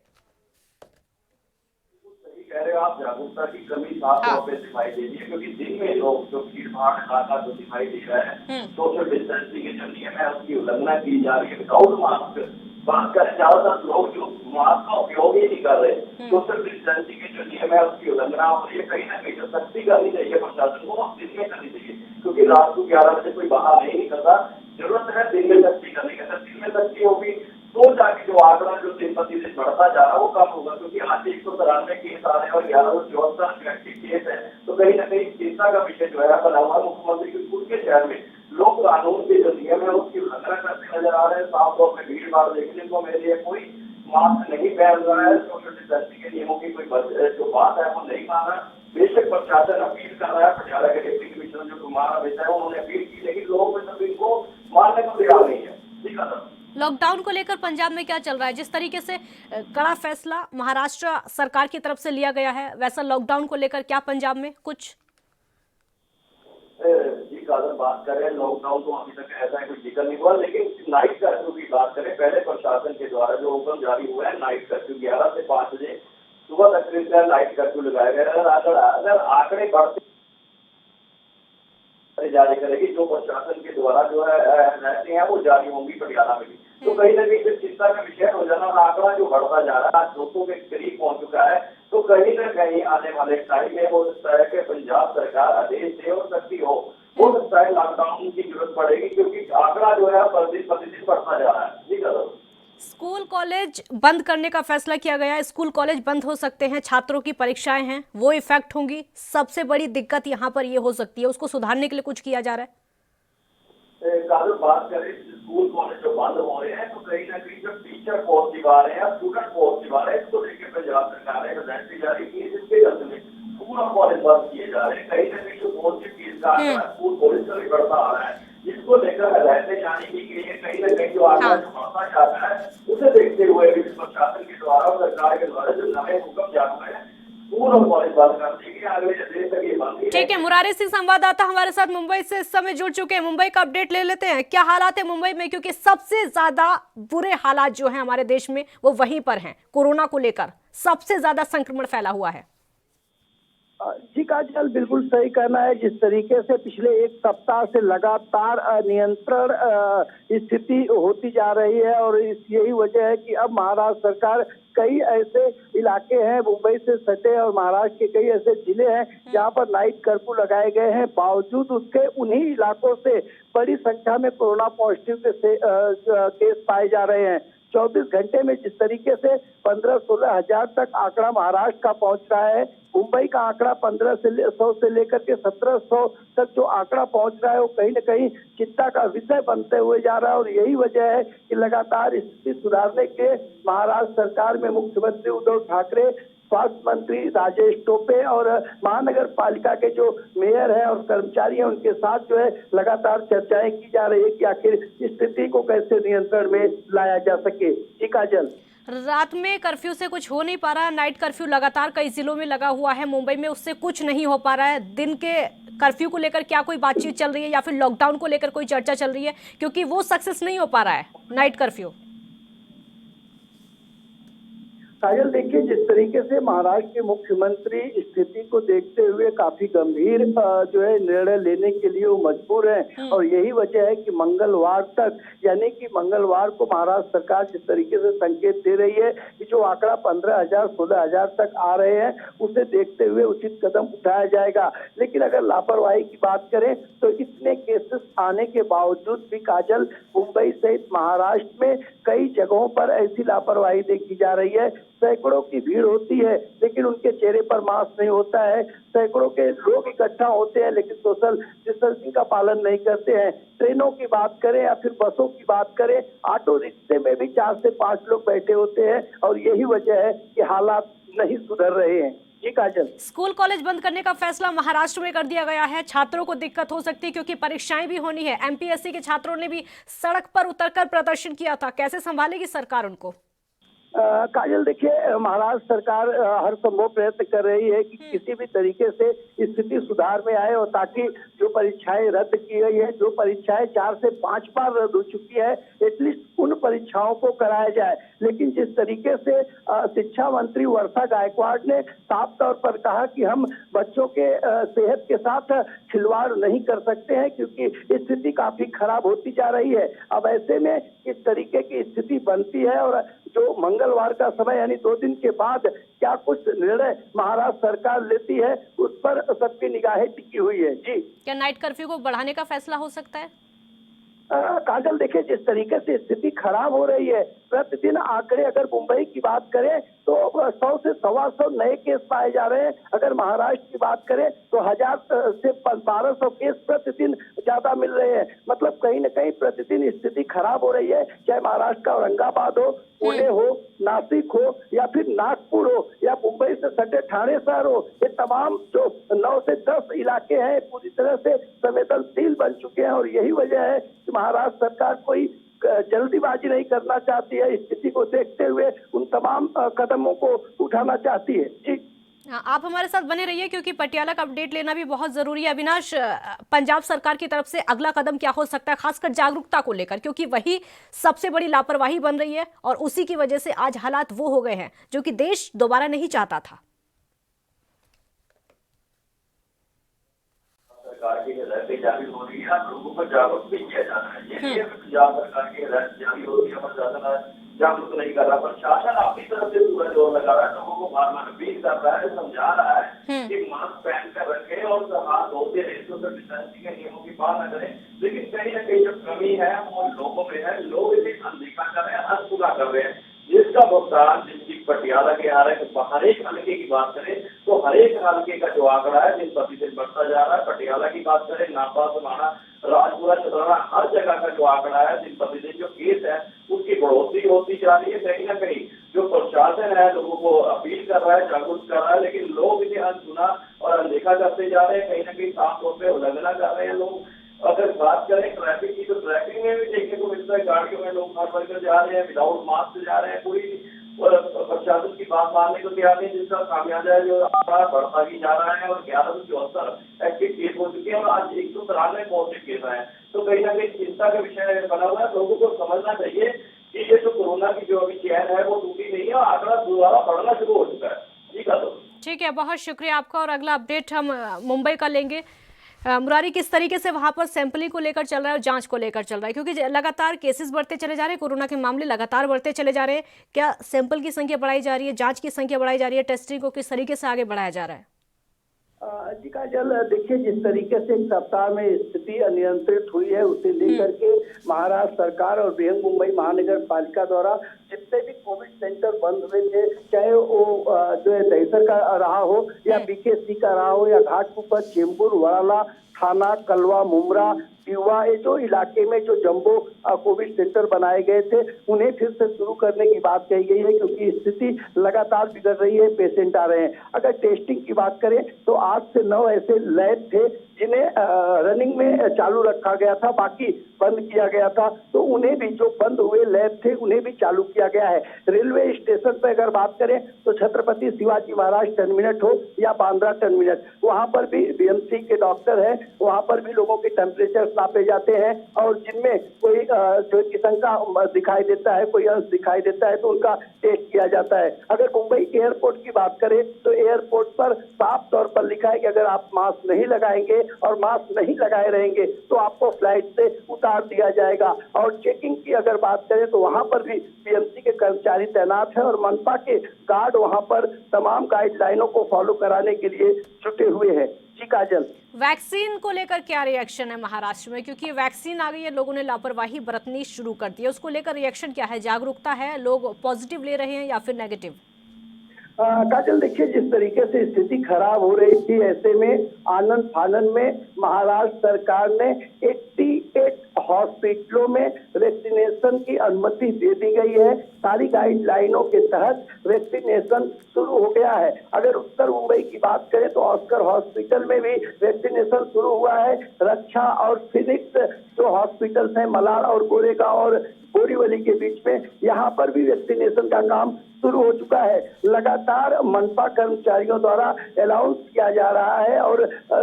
कह रहे हो आप, जागरूकता की कमी साफ तौर पे दिखाई दे रही है, क्योंकि दिन में लोग जो भीड़ भाड़ इलाका जो दिखाई दे रहा है, सोशल डिस्टेंसिंग के जो नियम है उसकी उल्लंघना की जा रही है। विदाउट मास्क बात करें, ज्यादातर लोग जो मास्क का उपयोग ही नहीं कर रहे, सोशल डिस्टेंसिंग के जो नियम है उसकी उल्लंघना हो रही है। कहीं ना कहीं जो सख्ती करनी चाहिए प्रशासन को, दिन में करनी चाहिए, क्योंकि रात को 11 बजे कोई बाहर नहीं निकलता। जरूरत है दिन में सख्ती करने की। अगर दिन में सख्ती होगी तो जाके जो आंकड़ा जो दिन प्रतिदिन बढ़ता जा रहा है वो कम होगा, क्योंकि आज 193 केस आ रहे हैं और 1164 एक्टिव केस है, तो कहीं ना कहीं चिंता का विषय जो है बना हुआ। मुख्यमंत्री के खुद के शहर में लोग कानून के जो नियम है उसकी उल्लंघना करते नजर आ रहे हैं। साफ तौर पर भीड़ भाड़ देखने को मिल रही है, कोई मास्क नहीं पहन रहा है, सोशल डिस्टेंसिंग के नियमों की कोई जो बात है वो नहीं मान रहा। बेशक प्रशासन अपील कर रहा है, पटियाला के डिप्टी कमिश्नर जो कुमार अमित है उन्होंने अपील की, लेकिन लोग इनको मानने को तैयार नहीं है। ठीक है सर। लॉकडाउन को लेकर पंजाब में क्या चल रहा है? जिस तरीके से कड़ा फैसला महाराष्ट्र सरकार की तरफ से लिया गया है, वैसा लॉकडाउन को लेकर क्या पंजाब में कुछ? जी कादर, बात करें लॉकडाउन तो अभी तक ऐसा कोई जिक्र नहीं हुआ, लेकिन नाइट कर्फ्यू की बात करें, पहले प्रशासन के द्वारा जो हुक्म जारी हुआ है नाइट कर्फ्यू 11 से 5 बजे सुबह तक नाइट कर्फ्यू लगाया गया। अगर आंकड़े बढ़ते जारी करेगी, जो प्रशासन के द्वारा जो है रहते हैं वो जारी होंगी पटियाला में भी, तो कहीं ना कहीं चिंता का विषय हो जाना। आंकड़ा जो बढ़ता जा रहा है, आज 200 के करीब पहुंच चुका है, तो कहीं ना कहीं आने वाले टाइम में हो सकता है कि पंजाब सरकार आदेश दे और सकती हो सकता है लॉकडाउन की जरूरत पड़ेगी, क्योंकि आंकड़ा जो है प्रतिदिन बढ़ता जा रहा है। जी करो। स्कूल कॉलेज बंद करने का फैसला किया गया है। स्कूल कॉलेज बंद हो सकते हैं, छात्रों की परीक्षाएं हैं वो इफेक्ट होंगी। सबसे बड़ी दिक्कत यहाँ पर ये हो सकती है, उसको सुधारने के लिए कुछ किया जा रहा है? बात करें स्कूल कॉलेज जो बंद हो रहे हैं, तो कहीं ना कहीं जो टीचर पॉजिटिव आ रहे हैं, स्टूडेंट पॉजिटिव आ रहे हैं, इसको लेकर पंजाब सरकार ने एडवाइजरी जारी की, जिसके अंदर स्कूल और कॉलेज बंद किए जा रहे हैं। कहीं ना कहीं जो पॉजिटिव केस का स्कूल कॉलेज का भी बढ़ता आ रहा है, जिसको लेकर हदायतें जारी की गई है। कहीं ना कहीं जो आंकड़ा जो बढ़ता जाता है उसे देखते हुए भी प्रशासन के द्वारा और सरकार के द्वारा जो नए हुक्म जारी हुए हैं, स्कूल और कॉलेज बंद कर देंगे। अगले देर तक ये बंद। ठीक है, मुरारी सिंह संवाददाता हमारे साथ मुंबई से इस समय जुड़ चुके हैं। मुंबई का अपडेट ले लेते हैं, क्या हालात है मुंबई में? क्योंकि सबसे ज्यादा बुरे हालात जो हैं हमारे देश में वो वहीं पर हैं। कोरोना को लेकर सबसे ज्यादा संक्रमण फैला हुआ है। जी काजल, बिल्कुल सही कहना है। जिस तरीके से पिछले एक सप्ताह से लगातार अनियंत्रण स्थिति होती जा रही है, और यही वजह है कि अब महाराष्ट्र सरकार कई ऐसे इलाके हैं मुंबई से सटे और महाराष्ट्र के कई ऐसे जिले हैं जहां पर नाइट कर्फ्यू लगाए गए हैं। बावजूद उसके उन्हीं इलाकों से बड़ी संख्या में कोरोना पॉजिटिव के केस पाए जा रहे हैं। 24 घंटे में जिस तरीके से 15-16 हजार तक आंकड़ा महाराष्ट्र का पहुंच रहा है, मुंबई का आंकड़ा 1500 से लेकर के 1700 तक जो आंकड़ा पहुंच रहा है वो कहीं न कहीं चिंता का विषय बनते हुए जा रहा है। और यही वजह है कि लगातार स्थिति सुधारने के महाराष्ट्र सरकार में मुख्यमंत्री उद्धव ठाकरे, स्वास्थ्य मंत्री राजेश टोपे और महानगर पालिका के जो मेयर हैं और कर्मचारी हैं उनके साथ जो है लगातार चर्चाएं की जा रही है कि आखिर स्थिति को कैसे नियंत्रण में लाया जा सके। जी काजल, रात में कर्फ्यू से कुछ हो नहीं पा रहा। नाइट कर्फ्यू लगातार कई जिलों में लगा हुआ है, मुंबई में उससे कुछ नहीं हो पा रहा है। दिन के कर्फ्यू को लेकर क्या कोई बातचीत चल रही है या फिर लॉकडाउन को लेकर कोई चर्चा चल रही है? क्योंकि वो सक्सेस नहीं हो पा रहा है नाइट कर्फ्यू। काजल, देखिए जिस तरीके से महाराष्ट्र के मुख्यमंत्री स्थिति को देखते हुए काफी गंभीर जो है निर्णय लेने के लिए वो मजबूर हैं, और यही वजह है कि मंगलवार तक, यानी कि मंगलवार को महाराष्ट्र सरकार जिस तरीके से संकेत दे रही है कि जो आंकड़ा 15,000-16,000 तक आ रहे हैं उसे देखते हुए उचित कदम उठाया जाएगा। लेकिन अगर लापरवाही की बात करें तो इतने केसेस आने के बावजूद भी काजल, मुंबई सहित महाराष्ट्र में कई जगहों पर ऐसी लापरवाही देखी जा रही है। सैकड़ों की भीड़ होती है लेकिन उनके चेहरे पर मास्क नहीं होता है। सैकड़ों के लोग इकट्ठा होते हैं लेकिन सोशल डिस्टेंसिंग का पालन नहीं करते हैं। ट्रेनों की बात करें या फिर बसों की बात करें, ऑटो रिक्शे में भी 4 से 5 लोग बैठे होते हैं, और यही वजह है कि हालात नहीं सुधर रहे हैं। जी काजल, स्कूल कॉलेज बंद करने का फैसला महाराष्ट्र में कर दिया गया है। छात्रों को दिक्कत हो सकती है क्योंकि परीक्षाएं भी होनी है। एमपीएससी के छात्रों ने भी सड़क पर उतरकर प्रदर्शन किया था। कैसे संभालेगी सरकार उनको? काजल देखिए, महाराष्ट्र सरकार हर संभव प्रयत्न कर रही है कि किसी भी तरीके से स्थिति सुधार में आए और ताकि जो परीक्षाएं रद्द की गई है, जो परीक्षाएं 4 से 5 बार रद्द हो चुकी है, एटलीस्ट उन परीक्षाओं को कराया जाए। लेकिन जिस तरीके से शिक्षा मंत्री वर्षा गायकवाड़ ने साफ तौर पर कहा कि हम बच्चों के सेहत के साथ खिलवाड़ नहीं कर सकते हैं क्योंकि स्थिति काफी खराब होती जा रही है। अब ऐसे में इस तरीके की स्थिति बनती है और जो मंगलवार का समय यानी 2 दिन के बाद क्या कुछ निर्णय महाराष्ट्र सरकार लेती है उस पर सबकी निगाहें टिकी हुई है। जी, क्या नाइट कर्फ्यू को बढ़ाने का फैसला हो सकता है? काजल देखिए, जिस तरीके से स्थिति खराब हो रही है, प्रतिदिन आंकड़े अगर मुंबई की बात करें तो 100 से 125 नए केस पाए जा रहे हैं। अगर महाराष्ट्र की बात करें तो 1000 से 1200 केस प्रतिदिन ज्यादा मिल रहे हैं। मतलब कहीं न कहीं प्रतिदिन स्थिति खराब हो रही है, चाहे महाराष्ट्र का औरंगाबाद हो, पुणे हो, नासिक हो या फिर नागपुर हो या मुंबई से सटे ठाणे शहर हो, ये तमाम जो 9 से 10 इलाके हैं पूरी तरह से संवेदनशील बन चुके हैं और यही वजह है कि महाराष्ट्र सरकार कोई जल्दीबाजी नहीं करना चाहती है। स्थिति को देखते हुए उन तमाम कदमों को उठाना चाहती है। जी, आप हमारे साथ बने रहिए क्योंकि पटियाला का अपडेट लेना भी बहुत जरूरी है। अविनाश, पंजाब सरकार की तरफ से अगला कदम क्या हो सकता है, खासकर जागरूकता को लेकर, क्योंकि वही सबसे बड़ी लापरवाही बन रही है और उसी की वजह से आज हालात वो हो गए हैं जो कि देश दोबारा नहीं चाहता था। सरकार की हिदायतें जारी हो रही है, लोगों को जागरूक भी किया जा रहा है। ये पंजाब सरकार की हिदायत जारी हो रही है, प्रशासन जागरूक नहीं कर रहा। प्रशासन अपनी तरफ से पूरा जोर लगा रहा है, लोगों को बार-बार अपील कर रहा है, समझा रहा है कि मास्क पहन कर रखें और हाथ धोते रहे, सोशल डिस्टेंसिंग के नियमों की पालना करें। लेकिन कहीं न कहीं जो कमी है वो लोगों में है, लोग इसे अनदेखा कर रहे हैं, अनसुना कर रहे हैं, जिसका भुगतान डिस्ट्रिक्ट पटियाला के आ रहा है। हर एक हल्के की बात करें तो हर एक हल्के का जो आंकड़ा है दिन प्रतिदिन बढ़ता जा रहा है। पटियाला की बात करें, नापा, समाना, राजपुरा, चंद्राना, हर जगह का जो आंकड़ा है दिन प्रतिदिन जो केस है उसकी बढ़ोतरी होती जा रही है। कहीं ना कहीं जो प्रशासन है लोगों को अपील कर रहा है, जागरूक कर रहा है, लेकिन लोग इसे अनसुना और अनदेखा करते जा रहे हैं। कहीं ना कहीं साफ तौर पर उल्लंघना कर रहे हैं लोग। अगर बात करें ट्रैफिक की तो ट्रैफिक में भी देखने को मिलता है, गाड़ियों में लोग भर भर कर जा रहे हैं, विदाउट मास्क जा रहे हैं, कोई प्रशासन की बात मानने को तैयार नहीं, जिसका खामियाजा जो बढ़ता ही जा रहा है और 1174 एक्टिव केस हो चुके हैं और आज 193 पॉजिटिव केस आए हैं। तो कहीं ना कहीं चिंता का विषय बना हुआ है। लोगों को समझना चाहिए कि ये जो कोरोना की जो अभी चैन है वो टूटी नहीं है और आंकड़ा दोबारा बढ़ना शुरू हो चुका है। ठीक है, बहुत शुक्रिया आपका। और अगला अपडेट हम मुंबई का लेंगे। मुरारी, किस तरीके से वहां पर सैंपलिंग को लेकर चल रहा है और जांच को लेकर चल रहा है, क्योंकि लगातार केसेस बढ़ते चले जा रहे हैं, कोरोना के मामले लगातार बढ़ते चले जा रहे हैं। क्या सैंपल की संख्या बढ़ाई जा रही है, जांच की संख्या बढ़ाई जा रही है, टेस्टिंग को किस तरीके से आगे बढ़ाया जा रहा है? जी काजल, देखिए जिस तरीके से एक सप्ताह में स्थिति अनियंत्रित हुई है उसे लेकर के महाराष्ट्र सरकार और बृहन मुंबई महानगर पालिका द्वारा जितने भी कोविड सेंटर बंद हुए थे, चाहे वो जो है दहीसर का रहा हो या बीकेसी का रहा हो या घाटपुपर, चेंबूर, वड़ाला, थाना, कलवा, मुमरा, युवा, ये जो इलाके में जो जंबो कोविड सेंटर बनाए गए थे उन्हें फिर से शुरू करने की बात कही गई है क्योंकि स्थिति लगातार बिगड़ रही है, पेशेंट आ रहे हैं। अगर टेस्टिंग की बात करें तो 8 से 9 ऐसे लैब थे जिन्हें रनिंग में चालू रखा गया था, बाकी बंद किया गया था, तो उन्हें भी जो बंद हुए लैब थे उन्हें भी चालू किया गया है। रेलवे स्टेशन पर अगर बात करें तो छत्रपति शिवाजी महाराज टर्मिनस हो या बांद्रा टर्मिनस, वहां पर भी बीएमसी के डॉक्टर हैं, वहां पर भी लोगों के टेम्परेचर नापे जाते हैं और जिनमें कोई जो किस्म का दिखाई देता है, कोई अंश दिखाई देता है तो उनका टेस्ट किया जाता है। अगर मुंबई एयरपोर्ट की बात करें तो एयरपोर्ट पर साफ तौर पर लिखा है कि अगर आप मास्क नहीं लगाएंगे और मास्क नहीं लगाए रहेंगे तो आपको फ्लाइट से उतार दिया जाएगा। और चेकिंग की अगर बात करें तो वहां पर भी बीएमसी के कर्मचारी तैनात है और मनपा के गार्ड वहां पर तमाम गाइडलाइनों को फॉलो कराने के लिए जुटे हुए हैं। जी काजल, वैक्सीन को लेकर क्या रिएक्शन है महाराष्ट्र में, क्योंकि वैक्सीन आ गई है, लोगों ने लापरवाही बरतनी शुरू कर दी है, उसको लेकर रिएक्शन क्या है? जागरूकता है, लोग पॉजिटिव ले रहे हैं या फिर नेगेटिव? काजल देखिए, जिस तरीके से स्थिति खराब हो रही थी ऐसे में आनंद फानन में महाराष्ट्र सरकार ने 88 हॉस्पिटलों में वैक्सीनेशन की अनुमति दे दी गई है। सारी गाइडलाइनों के तहत वैक्सीनेशन शुरू हो गया है। अगर उत्तर मुंबई की बात करें तो ऑस्कर हॉस्पिटल में भी वैक्सीनेशन शुरू हुआ है। रक्षा और फिनिक्स जो हॉस्पिटल्स हैं मलाड और गोरेगांव और बोरीवली के बीच में, यहाँ पर भी वैक्सीनेशन का काम शुरू हो चुका है। लगातार मनपा कर्मचारियों द्वारा अनाउंस किया जा रहा है और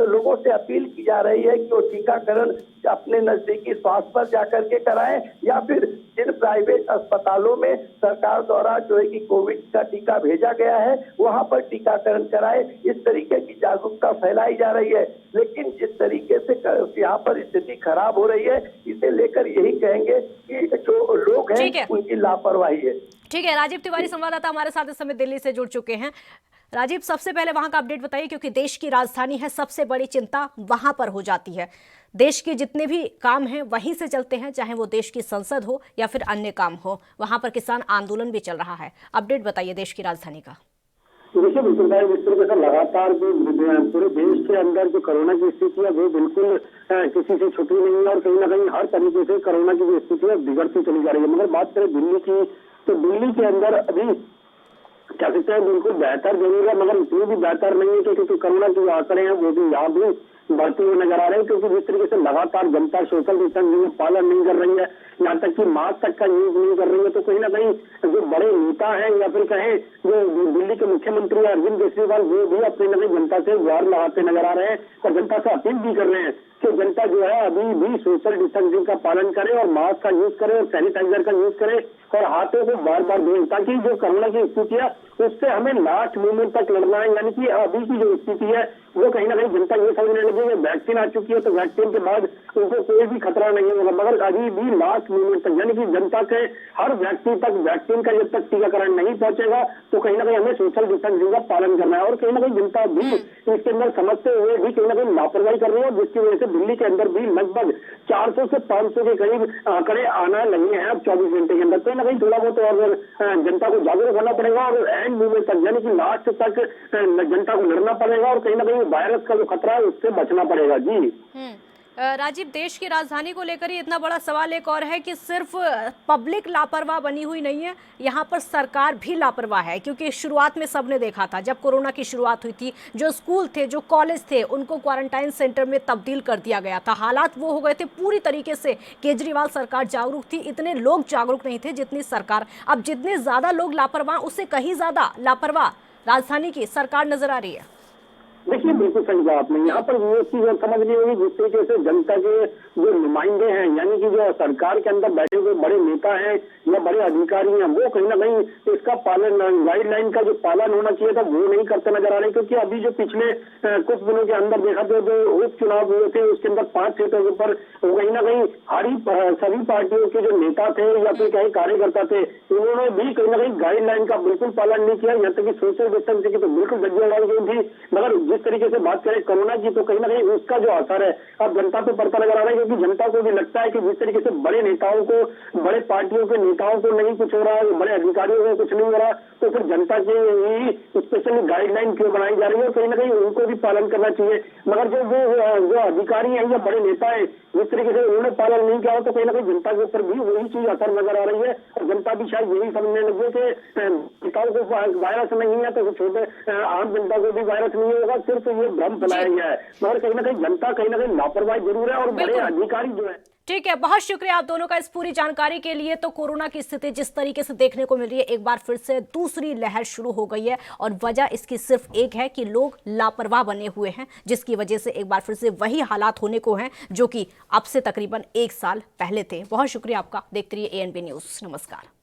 लोगों से अपील की जा रही है कि वो टीकाकरण अपने नजदीकी स्वास्थ्य पर जाकर के कराएं या फिर जिन प्राइवेट अस्पतालों में सरकार द्वारा जो है कि कोविड का टीका भेजा गया है वहां पर टीकाकरण कराएं। इस तरीके की जागरूकता फैलाई जा रही है, लेकिन जिस तरीके से यहाँ पर स्थिति खराब हो रही है, इसे लेकर यही कहेंगे कि जो लोग हैं उनकी लापरवाही है। ठीक है, राजीव तिवारी संवाददाता हमारे साथ इस समय दिल्ली से जुड़ चुके हैं। राजीव, सबसे पहले वहां का अपडेट बताइए, क्योंकि देश की राजधानी है, सबसे बड़ी चिंता वहां पर हो जाती है। देश के जितने भी काम हैं वहीं से चलते हैं, चाहे वो देश की संसद हो या फिर अन्य काम हो। वहां पर किसान आंदोलन भी चल रहा है। अपडेट बताइए देश की राजधानी का। देखिए बिल्कुल भाई, जिस तरीके से लगातार जो पूरे देश के अंदर जो कोरोना की स्थिति है वो बिल्कुल किसी से छुटी नहीं है और कहीं ना कहीं हर तरीके से कोरोना की जो स्थिति है बिगड़ती चली जा रही है। मगर बात करें दिल्ली की, तो दिल्ली के अंदर अभी क्या कहते हैं बिल्कुल बेहतर जरूर है, मगर इतनी भी बेहतर नहीं है क्योंकि कोरोना के जो आंकड़े हैं वो भी यहाँ भी बढ़ते हुए नजर आ रहे हैं। क्योंकि जिस तरीके से लगातार जनता सोशल डिस्टेंसिंग का पालन नहीं कर रही है, यहाँ तक कि मास्क तक का यूज नहीं कर रही है, तो कहीं ना कहीं जो बड़े नेता हैं या फिर कहें जो दिल्ली के मुख्यमंत्री अरविंद केजरीवाल वो भी अपने नई जनता से गुहार लगाते नजर आ रहे हैं और जनता से अपील भी कर रहे हैं कि जनता जो है अभी भी सोशल डिस्टेंसिंग का पालन करे और मास्क का यूज करे और सैनिटाइजर का यूज करे और हाथों को बार बार धोए, ताकि जो कोरोना की स्थिति है उससे हमें लास्ट मोमेंट तक लड़ना है। यानी कि अभी की जो स्थिति है वो कहीं ना कहीं जनता ये समझने लगी है वैक्सीन आ चुकी है तो वैक्सीन के बाद उनको कोई भी खतरा नहीं होगा, मगर अभी भी लास्ट मोमेंट तक यानी कि जनता के हर व्यक्ति तक वैक्सीन का जब तक टीकाकरण नहीं पहुंचेगा तो कहीं ना कहीं हमें सोशल डिस्टेंसिंग का पालन करना है। और कहीं ना कहीं जनता भी इसके अंदर समझते हुए भी कहीं ना कहीं लापरवाही कर रही है, जिसकी वजह से दिल्ली के अंदर भी लगभग 400 से 500 के करीब आंकड़े आना लगे हैं अब 24 घंटे के अंदर। कहीं ना कहीं थोड़ा बहुत और जनता को जागरूक होना पड़ेगा और एंड मूवमेंट तक यानी कि लास्ट तक जनता को लड़ना पड़ेगा और कहीं ना कहीं वायरस का जो खतरा है उससे बचना पड़ेगा। जी राजीव, देश की राजधानी को लेकर ही इतना बड़ा सवाल एक और है कि सिर्फ पब्लिक लापरवाह बनी हुई नहीं है, यहाँ पर सरकार भी लापरवाह है। क्योंकि शुरुआत में सबने देखा था जब कोरोना की शुरुआत हुई थी, जो स्कूल थे जो कॉलेज थे उनको क्वारंटाइन सेंटर में तब्दील कर दिया गया था। हालात वो हो गए थे पूरी तरीके से। केजरीवाल सरकार जागरूक थी, इतने लोग जागरूक नहीं थे जितनी सरकार। अब जितने ज्यादा लोग लापरवाह, उससे कहीं ज्यादा लापरवाह राजधानी की सरकार नजर आ रही है। देखिए बिल्कुल सही कहा आपने, यहाँ पर ये चीज समझनी होगी जिस तरीके से जनता के जो नुमाइंदे हैं यानी कि जो सरकार के अंदर बैठे हुए बड़े नेता हैं या बड़े अधिकारी हैं वो कहीं ना कहीं इसका पालन, गाइडलाइन का जो पालन होना चाहिए था वो नहीं करते नजर आ रहे। क्योंकि अभी जो पिछले कुछ दिनों के अंदर देखा तो जो उपचुनाव हुए थे उसके अंदर 5 सीटों के ऊपर कहीं ना कहीं सभी पार्टियों के जो नेता थे या फिर कहीं कार्यकर्ता थे उन्होंने भी कहीं ना कहीं गाइडलाइन का बिल्कुल पालन नहीं किया। यहाँ तक कि सोशल डिस्टेंसिंग की तो बिल्कुल धज्जियां उड़ाई गई थी, मगर जिस तरीके से बात करें कोरोना की तो कहीं ना कहीं उसका जो असर है अब जनता पे पड़ता नजर आ रहा है। क्योंकि जनता को भी लगता है कि जिस तरीके से बड़े नेताओं को, बड़े पार्टियों के नेताओं को नहीं कुछ हो रहा है, बड़े अधिकारियों को कुछ नहीं हो रहा, तो फिर जनता की स्पेशली गाइडलाइन क्यों बनाई जा रही है, कहीं ना कहीं उनको भी पालन करना चाहिए। मगर जो अधिकारी हैं या बड़े नेता हैं जिस तरीके से उन्होंने पालन नहीं किया तो कहीं ना कहीं जनता के ऊपर भी वही चीज असर नजर आ रही है और जनता भी शायद यही समझने लगी कि नेताओं को वायरस नहीं है तो छोटे आम जनता को भी वायरस नहीं होगा, सिर्फ ये भ्रम फैलाया गया है। मगर कहीं ना कहीं जनता कहीं ना कहीं लापरवाही जरूर है और बड़े अधिकारी जो है। ठीक है, बहुत शुक्रिया आप दोनों का इस पूरी जानकारी के लिए। तो कोरोना की स्थिति जिस तरीके से देखने को मिल रही है, एक बार फिर से दूसरी लहर शुरू हो गई है और वजह इसकी सिर्फ एक है कि लोग लापरवाह बने हुए हैं, जिसकी वजह से एक बार फिर से वही हालात होने को हैं जो कि अब से तकरीबन 1 साल पहले थे। बहुत शुक्रिया आपका। देखते रहिए ANB न्यूज़। नमस्कार।